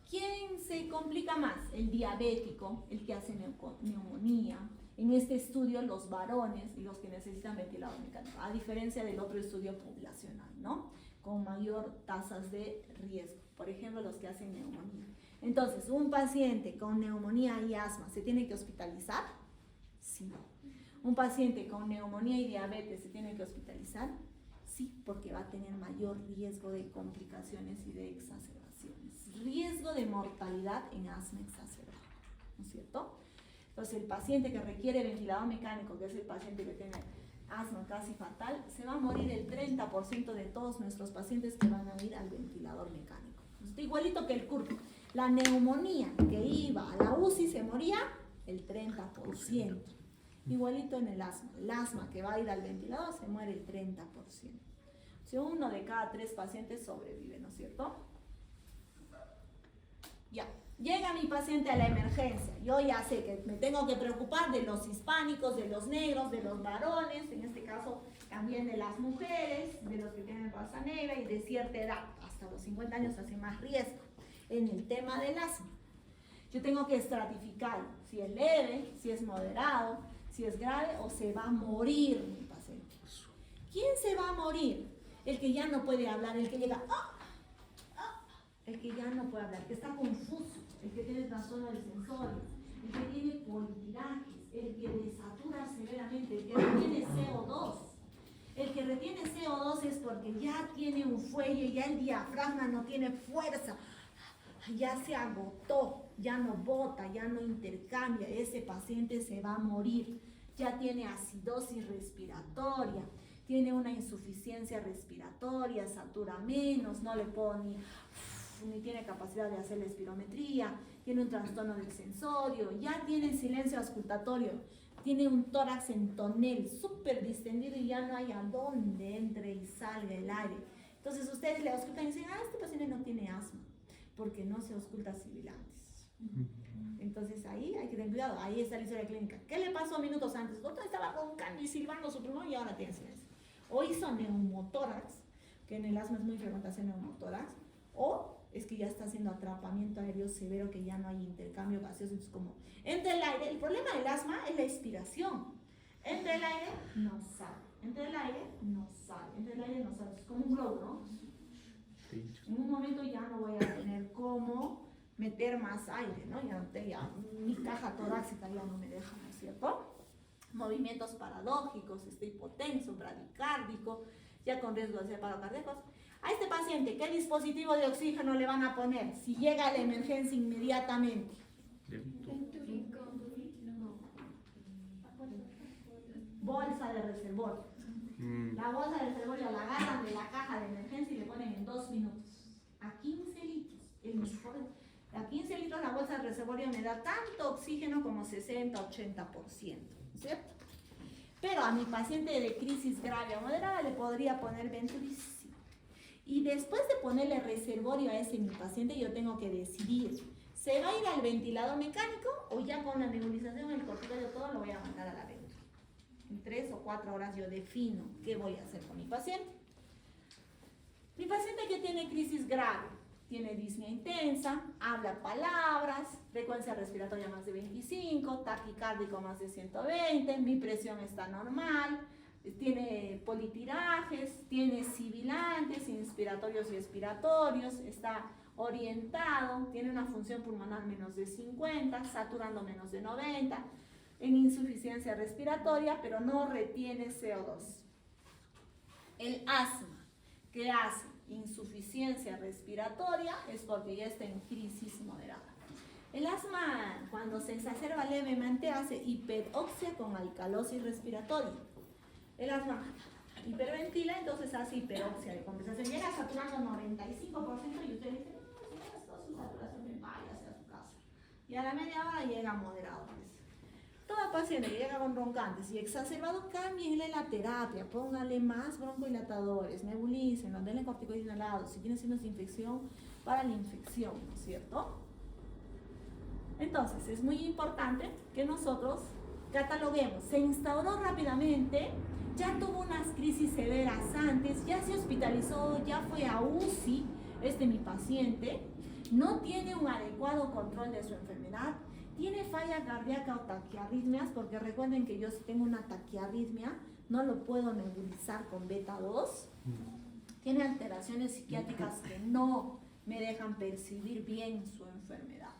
¿Quién se complica más? El diabético, el que hace neumonía. En este estudio los varones y los que necesitan ventilador mecánico, a diferencia del otro estudio poblacional, ¿no? Con mayor tasas de riesgo. Por ejemplo, los que hacen neumonía. Entonces, ¿un paciente con neumonía y asma se tiene que hospitalizar? Sí. ¿Un paciente con neumonía y diabetes se tiene que hospitalizar? Sí, porque va a tener mayor riesgo de complicaciones y de exacerbaciones. Riesgo de mortalidad en asma exacerbada, ¿no es cierto? Entonces, el paciente que requiere ventilador mecánico, que es el paciente que tiene asma casi fatal, se va a morir el 30% de todos nuestros pacientes que van a ir al ventilador mecánico. Igualito que el CURP. La neumonía que iba a la UCI se moría el 30%. Igualito en el asma. El asma que va a ir al ventilador se muere el 30%. O sea, 1 de cada 3 pacientes sobrevive, ¿no es cierto? Ya. Llega mi paciente a la emergencia. Yo ya sé que me tengo que preocupar de los hispánicos, de los negros, de los varones, en este caso también de las mujeres, de los que tienen raza negra y de cierta edad. Hasta los 50 años hace más riesgo en el tema del asma. Yo tengo que estratificar si es leve, si es moderado, si es grave o se va a morir mi paciente. ¿Quién se va a morir? El que ya no puede hablar, el que llega, el que ya no puede hablar, el que está confuso, el que tiene trastorno del sensorio, el que tiene politirajes, el que desatura severamente, el que retiene CO2. El que retiene CO2 es porque ya tiene un fuelle, ya el diafragma no tiene fuerza, ya se agotó, ya no bota, ya no intercambia, ese paciente se va a morir, ya tiene acidosis respiratoria, tiene una insuficiencia respiratoria, satura menos, no le puedo ni tiene capacidad de hacer la espirometría, tiene un trastorno del sensorio, ya tiene silencio auscultatorio, tiene un tórax en tonel súper distendido y ya no hay a dónde entre y salga el aire. Entonces ustedes le auscultan y dicen, este paciente no tiene asma, porque no se ausculta sibilantes. Entonces ahí hay que tener cuidado, ahí está la historia clínica. ¿Qué le pasó minutos antes? Doctor estaba roncando y silbando su pulmón y ahora tiene silencio. O hizo neumotórax, que en el asma es muy frecuente hacer neumotórax, o es que ya está haciendo atrapamiento aéreo severo, que ya no hay intercambio gaseoso. Entonces, como entra el aire, el problema del asma es la expiración. Entra el aire, no sale. Entra el aire, no sale. Entra el aire, no sale. Es como un globo, ¿no? En un momento ya no voy a tener cómo meter más aire, ¿no? Ya mi caja torácica ya no me deja, ¿no es cierto? Movimientos paradójicos, hipotenso, bradicárdico, ya con riesgo de ser paro cardíacos. A este paciente, ¿qué dispositivo de oxígeno le van a poner si llega a la emergencia inmediatamente? Bolsa de reservorio. La bolsa de reservorio la agarran de la caja de emergencia y le ponen en 2 minutos. A 15 litros. A 15 litros la bolsa de reservorio me da tanto oxígeno como 60-80%, ¿cierto? Pero a mi paciente de crisis grave o moderada le podría poner Venturici. Y después de ponerle reservorio a ese mi paciente, yo tengo que decidir, ¿se va a ir al ventilador mecánico o ya con la nebulización, el corticoide, todo lo voy a mandar a la venta? En 3 o 4 horas yo defino qué voy a hacer con mi paciente. Mi paciente que tiene crisis grave, tiene disnea intensa, habla palabras, frecuencia respiratoria más de 25, taquicárdico más de 120, mi presión está normal, tiene politirajes, tiene sibilantes, inspiratorios y expiratorios, está orientado, tiene una función pulmonar menos de 50, saturando menos de 90, en insuficiencia respiratoria, pero no retiene CO2. El asma, que hace insuficiencia respiratoria, es porque ya está en crisis moderada. El asma, cuando se exacerba levemente, hace hiperoxia con alcalosis respiratoria. El asma hiperventila, entonces hace hiperoxia de compensación. Llega saturando 95% y usted dice, no, si esto su saturación me vaya hacia su casa. Y a la media hora llega moderado. Toda paciente que llega con roncantes y exacerbado, cámbienle la terapia, póngale más broncodilatadores, nebulícenlo, denle corticoides inhalados, si tiene signos de infección, para la infección, ¿no es cierto? Entonces, es muy importante que nosotros cataloguemos. Se instauró rápidamente, ya tuvo unas crisis severas antes, ya se hospitalizó, ya fue a UCI, mi paciente, no tiene un adecuado control de su enfermedad, tiene falla cardíaca o taquiarritmias, porque recuerden que yo si tengo una taquiarritmia, no lo puedo nebulizar con beta 2, tiene alteraciones psiquiátricas que no me dejan percibir bien su enfermedad.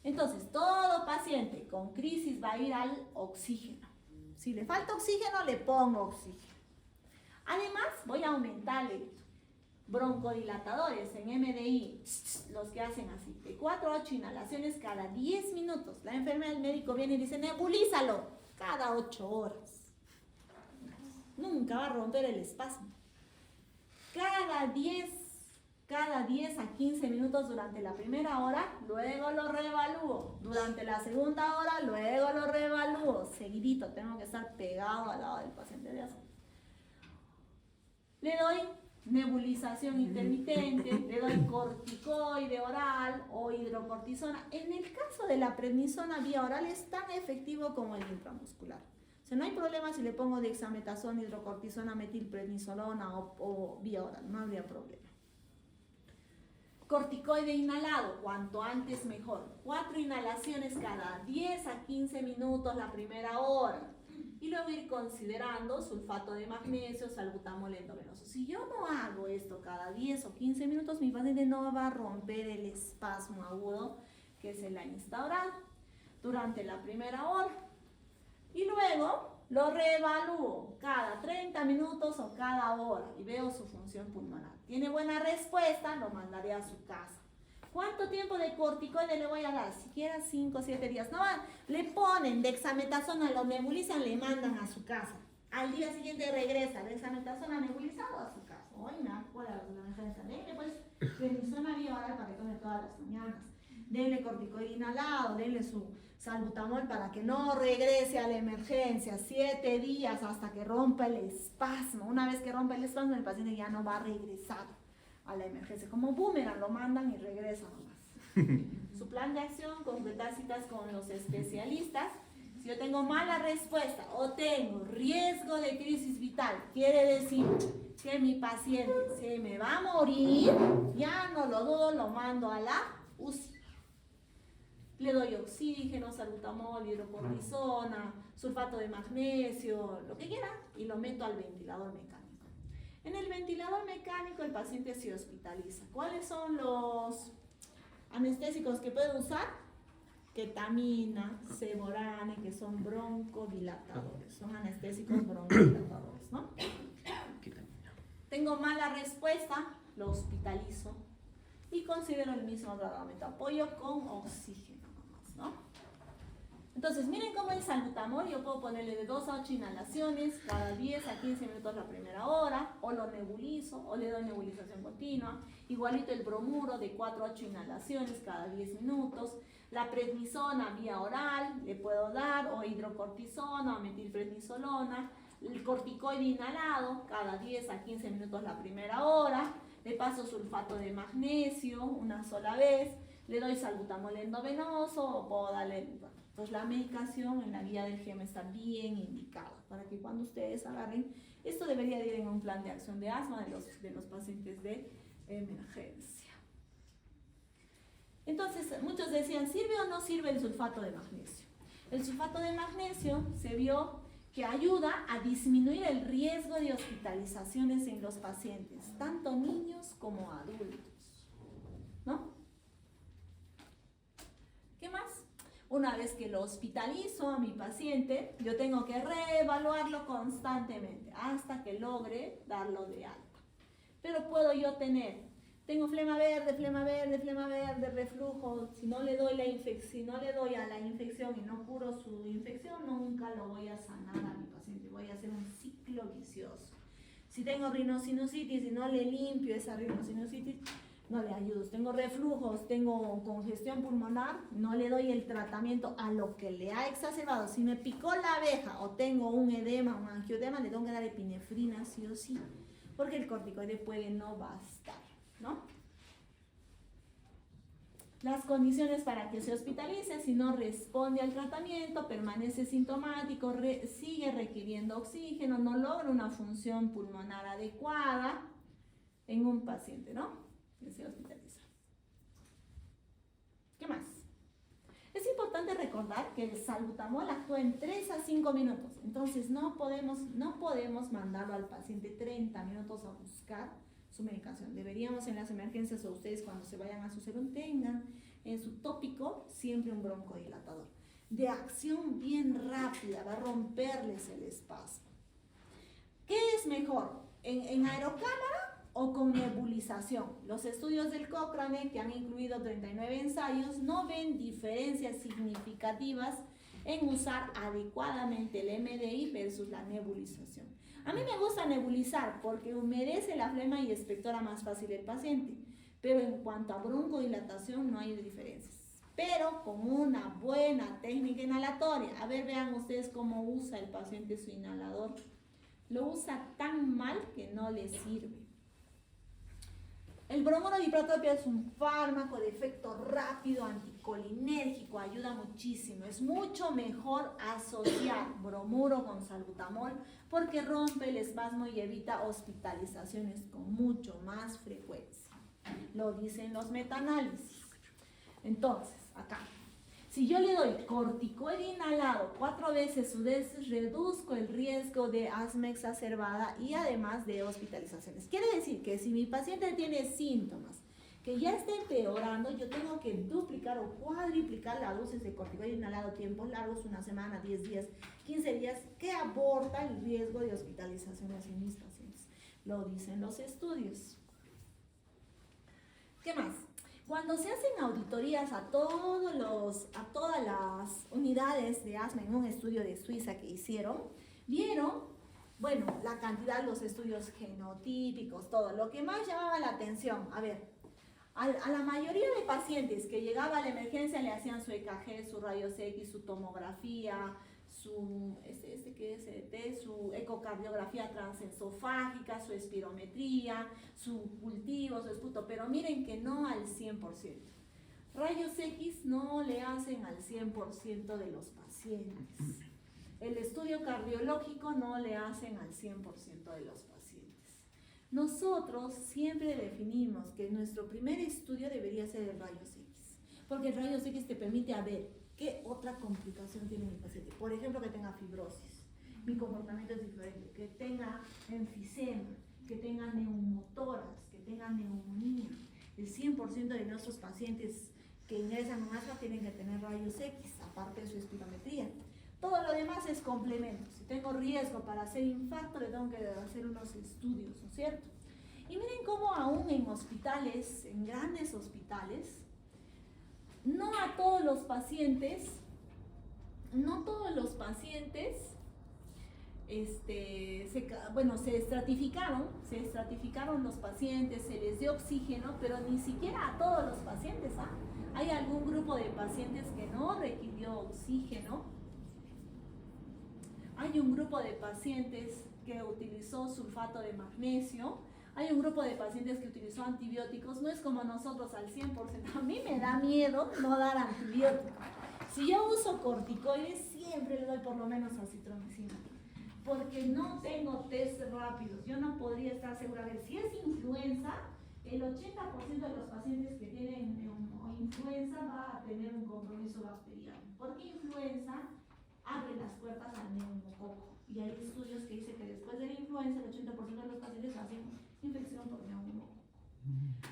Entonces, todo paciente con crisis va a ir al oxígeno. Si le falta oxígeno, le pongo oxígeno. Además, voy a aumentarle broncodilatadores en MDI, los que hacen así, de 4 a 8 inhalaciones cada 10 minutos. La enfermera, el médico viene y dice, nebulízalo cada 8 horas. Nunca va a romper el espasmo. Cada 10 a 15 minutos durante la primera hora, luego lo reevalúo. Durante la segunda hora, luego lo reevalúo. Seguidito, tengo que estar pegado al lado del paciente de asma. Le doy nebulización intermitente, le doy corticoide oral o hidrocortisona. En el caso de la prednisona vía oral es tan efectivo como el intramuscular. O sea, no hay problema si le pongo dexametasona, hidrocortisona, metilprednisolona o vía oral, no habría problema. Corticoide inhalado, cuanto antes mejor. 4 inhalaciones cada 10 a 15 minutos la primera hora. Y luego ir considerando sulfato de magnesio, salbutamol endovenoso. Si yo no hago esto cada 10 o 15 minutos, mi paciente no va a romper el espasmo agudo que se le ha instaurado durante la primera hora. Y luego lo reevalúo cada 30 minutos o cada hora y veo su función pulmonar. Tiene buena respuesta, lo mandaré a su casa. ¿Cuánto tiempo de corticoide le voy a dar? Siquiera 5 o 7 días. No, le ponen dexametasona, lo nebulizan, le mandan a su casa. Al día siguiente regresa, dexametasona nebulizado a su casa. Hoy me acuerdo de la emergencia. Denle pues prednisona vía oral para que tome todas las mañanas. Denle corticoide inhalado, denle su salbutamol para que no regrese a la emergencia. 7 días hasta que rompa el espasmo. Una vez que rompa el espasmo, el paciente ya no va a regresar a la emergencia. Como boomerang lo mandan y regresan nomás. Su plan de acción, concretar citas con los especialistas. Si yo tengo mala respuesta o tengo riesgo de crisis vital, quiere decir que mi paciente se me va a morir, ya no lo dudo, lo mando a la UCI. Le doy oxígeno, salbutamol, hidrocortisona, sulfato de magnesio, lo que quiera, y lo meto al ventilador mecánico. En el ventilador mecánico el paciente se hospitaliza. ¿Cuáles son los anestésicos que puede usar? Ketamina, ceborane, que son broncodilatadores. Son anestésicos broncodilatadores, ¿no? Tengo mala respuesta, lo hospitalizo y considero el mismo tratamiento. Apoyo con oxígeno nomás, ¿no? Entonces, miren cómo el salbutamol, yo puedo ponerle de 2 a 8 inhalaciones cada 10 a 15 minutos la primera hora, o lo nebulizo, o le doy nebulización continua. Igualito el bromuro, de 4 a 8 inhalaciones cada 10 minutos. La prednisona vía oral, le puedo dar, o hidrocortisona, o metilprednisolona. El corticoide inhalado, cada 10 a 15 minutos la primera hora. Le paso sulfato de magnesio una sola vez. Le doy salbutamol endovenoso, o puedo darle Entonces la medicación en la guía del GEM está bien indicada para que cuando ustedes agarren, esto debería ir en un plan de acción de asma de los pacientes de emergencia. Entonces, muchos decían, ¿sirve o no sirve el sulfato de magnesio? El sulfato de magnesio se vio que ayuda a disminuir el riesgo de hospitalizaciones en los pacientes, tanto niños como adultos, ¿no? ¿Qué más? Una vez que lo hospitalizo a mi paciente, yo tengo que reevaluarlo constantemente hasta que logre darlo de alta. Pero puedo yo tengo flema verde, reflujo, si no le doy a la infección y no curo su infección, nunca lo voy a sanar a mi paciente, voy a hacer un ciclo vicioso. Si tengo rinosinusitis y no le limpio esa rinosinusitis, no le ayudo. Tengo reflujos, tengo congestión pulmonar, no le doy el tratamiento a lo que le ha exacerbado. Si me picó la abeja o tengo un edema, un angioedema, le tengo que dar epinefrina sí o sí, porque el corticoide puede no bastar, ¿no? Las condiciones para que se hospitalice: si no responde al tratamiento, permanece sintomático, sigue requiriendo oxígeno, no logra una función pulmonar adecuada en un paciente, ¿no? Que se hospitaliza. ¿Qué más? Es importante recordar que el salbutamol actúa en 3 a 5 minutos, entonces no podemos mandarlo al paciente 30 minutos a buscar su medicación. Deberíamos en las emergencias, o ustedes cuando se vayan a su serum, tengan en su tópico siempre un broncodilatador de acción bien rápida, va a romperles el espasmo. ¿Qué es mejor? ¿En aerocámara o con nebulización? Los estudios del Cochrane, que han incluido 39 ensayos, no ven diferencias significativas en usar adecuadamente el MDI versus la nebulización. A mí me gusta nebulizar porque humedece la flema y expectora más fácil el paciente, pero en cuanto a broncodilatación no hay diferencias. Pero con una buena técnica inhalatoria, a ver, vean ustedes cómo usa el paciente su inhalador. Lo usa tan mal que no le sirve. El bromuro de hipratropia es un fármaco de efecto rápido, anticolinérgico, ayuda muchísimo. Es mucho mejor asociar bromuro con salbutamol porque rompe el espasmo y evita hospitalizaciones con mucho más frecuencia. Lo dicen los metaanálisis. Entonces, acá, si yo le doy corticoide inhalado 4 veces su dosis, reduzco el riesgo de asma exacerbada y además de hospitalizaciones. Quiere decir que si mi paciente tiene síntomas que ya está empeorando, yo tengo que duplicar o cuadriplicar la dosis de corticoide inhalado tiempos largos, 1 semana, 10 días, 15 días, que aborda el riesgo de hospitalizaciones en mis pacientes. Lo dicen los estudios. ¿Qué más? Cuando se hacen auditorías a todas las unidades de asma en un estudio de Suiza que hicieron, vieron, bueno, la cantidad, los estudios genotípicos, todo. Lo que más llamaba la atención, a ver, a la mayoría de pacientes que llegaba a la emergencia le hacían su EKG, su rayos X, su tomografía, su su ecocardiografía transesofágica, su espirometría, su cultivo, su esputo, pero miren que no al 100%. Rayos X no le hacen al 100% de los pacientes. El estudio cardiológico no le hacen al 100% de los pacientes. Nosotros siempre definimos que nuestro primer estudio debería ser el rayos X, porque el rayos X te permite ver ¿qué otra complicación tiene mi paciente? Por ejemplo, que tenga fibrosis, mi comportamiento es diferente, que tenga enfisema, que tenga neumotórax, que tenga neumonía. El 100% de nuestros pacientes que ingresan en asma tienen que tener rayos X, aparte de su espirometría. Todo lo demás es complemento. Si tengo riesgo para hacer infarto, le tengo que hacer unos estudios, ¿no es cierto? Y miren cómo aún en hospitales, en grandes hospitales, no todos los pacientes se estratificaron los pacientes, se les dio oxígeno, pero ni siquiera a todos los pacientes, ¿ah? Hay algún grupo de pacientes que no requirió oxígeno, hay un grupo de pacientes que utilizó sulfato de magnesio, hay un grupo de pacientes que utilizó antibióticos. No es como nosotros al 100%. A mí me da miedo no dar antibióticos. Si yo uso corticoides, siempre le doy por lo menos acitromicina, porque no tengo test rápidos. Yo no podría estar segura. A ver, si es influenza, el 80% de los pacientes que tienen influenza va a tener un compromiso bacteriano. Porque influenza abre las puertas al neumococo. Y hay estudios que dicen que después de la influenza, el 80% de los pacientes hacen infección por neumococo.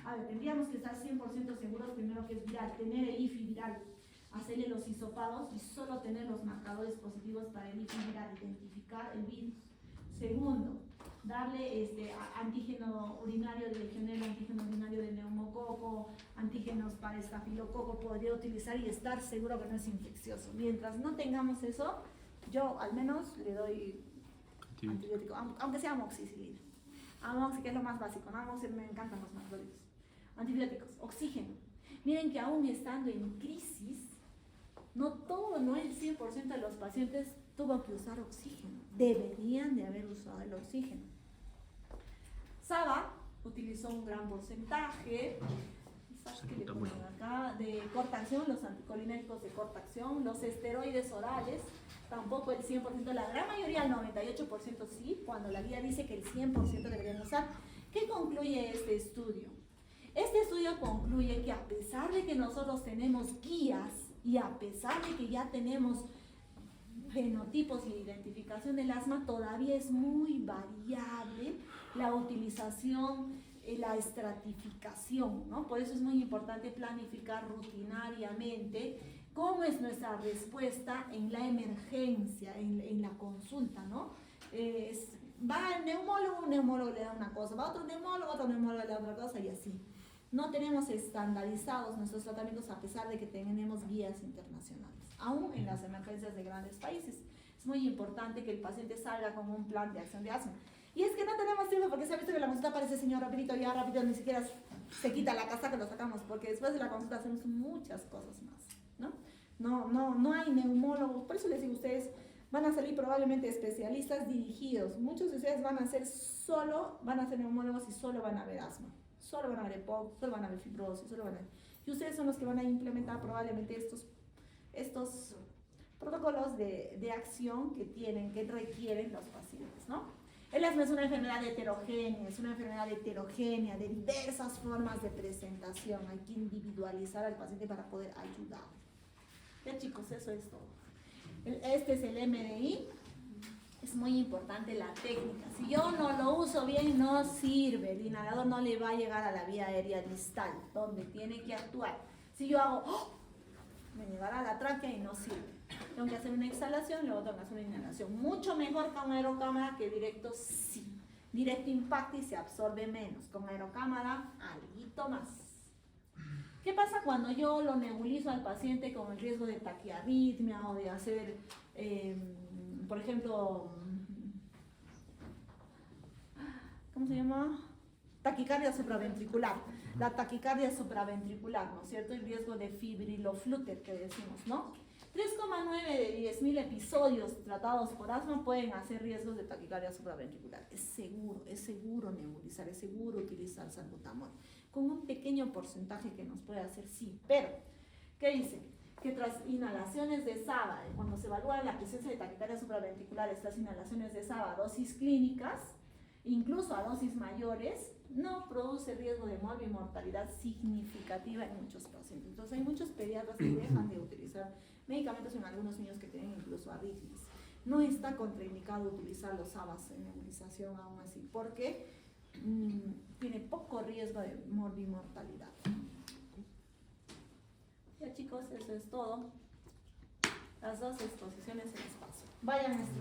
A ver, tendríamos que estar 100% seguros primero que es viral, tener el IFI viral, hacerle los hisopados y solo tener los marcadores positivos para el IFI viral, identificar el virus. Segundo, darle antígeno urinario de legionela, antígeno urinario de neumococo, antígenos para estafilococo, podría utilizar y estar seguro que no es infeccioso. Mientras no tengamos eso, yo al menos le doy antibiótico, aunque sea amoxicilina. Amoxi, que es lo más básico, ¿no? Amoxi, me encantan los macrólidos. Antibióticos, oxígeno. Miren que aún estando en crisis, no el 100% de los pacientes tuvo que usar oxígeno. Deberían de haber usado el oxígeno. Saba utilizó un gran porcentaje, ¿qué le ponen acá? De corta acción, los anticolinérgicos de corta acción, los esteroides orales, tampoco el 100%, la gran mayoría, el 98% sí, cuando la guía dice que el 100% deberían usar. ¿Qué concluye este estudio? Este estudio concluye que a pesar de que nosotros tenemos guías y a pesar de que ya tenemos fenotipos y identificación del asma, todavía es muy variable la utilización, la estratificación, ¿no? Por eso es muy importante planificar rutinariamente cómo es nuestra respuesta en la emergencia, en la consulta, ¿no? Va al neumólogo, un neumólogo le da una cosa, va a otro neumólogo le da otra cosa y así. No tenemos estandarizados nuestros tratamientos a pesar de que tenemos guías internacionales, aún en las emergencias de grandes países. Es muy importante que el paciente salga con un plan de acción de asma. Y es que no tenemos tiempo porque se ha visto que la consulta aparece, señor, rapidito, ya rápido, ni siquiera se quita la casaca, lo sacamos, porque después de la consulta hacemos muchas cosas más, ¿no? No hay neumólogos, por eso les digo, ustedes van a salir probablemente especialistas dirigidos. Muchos de ustedes van a ser neumólogos y solo van a ver asma. Solo van a ver EPOC, solo van a ver fibrosis, y ustedes son los que van a implementar probablemente estos protocolos de acción que requieren los pacientes, ¿no? El asma es una enfermedad heterogénea, de diversas formas de presentación. Hay que individualizar al paciente para poder ayudar. Ya chicos, eso es todo. Este es el MDI. Es muy importante la técnica. Si yo no lo uso bien, no sirve. El inhalador no le va a llegar a la vía aérea distal, donde tiene que actuar. Si yo hago, me llegará a la tráquea y no sirve. Tengo que hacer una exhalación, luego tengo que hacer una inhalación. Mucho mejor con aerocámara que directo, sí. Directo impacta y se absorbe menos. Con aerocámara, algo más. ¿Qué pasa cuando yo lo nebulizo al paciente con el riesgo de taquiarritmia o de hacer, por ejemplo, ¿cómo se llama? Taquicardia supraventricular. La taquicardia supraventricular, ¿no es cierto? El riesgo de fibriloflúter que decimos, ¿no? 3,9 de 10.000 episodios tratados por asma pueden hacer riesgos de taquicardia supraventricular. Es seguro nebulizar, es seguro utilizar salbutamol. Con un pequeño porcentaje que nos puede hacer, sí. Pero, ¿qué dice? Que tras inhalaciones de SABA, cuando se evalúa la presencia de taquicardia supraventricular, estas inhalaciones de SABA a dosis clínicas, incluso a dosis mayores, no produce riesgo de morbimortalidad significativa en muchos pacientes. Entonces hay muchos pediatras que dejan de utilizar medicamentos en algunos niños que tienen incluso arritmias. No está contraindicado utilizar los SABAs en nebulización aún así, porque tiene poco riesgo de morbimortalidad. Ya chicos, eso es todo. Las dos exposiciones se les paso. Vayan a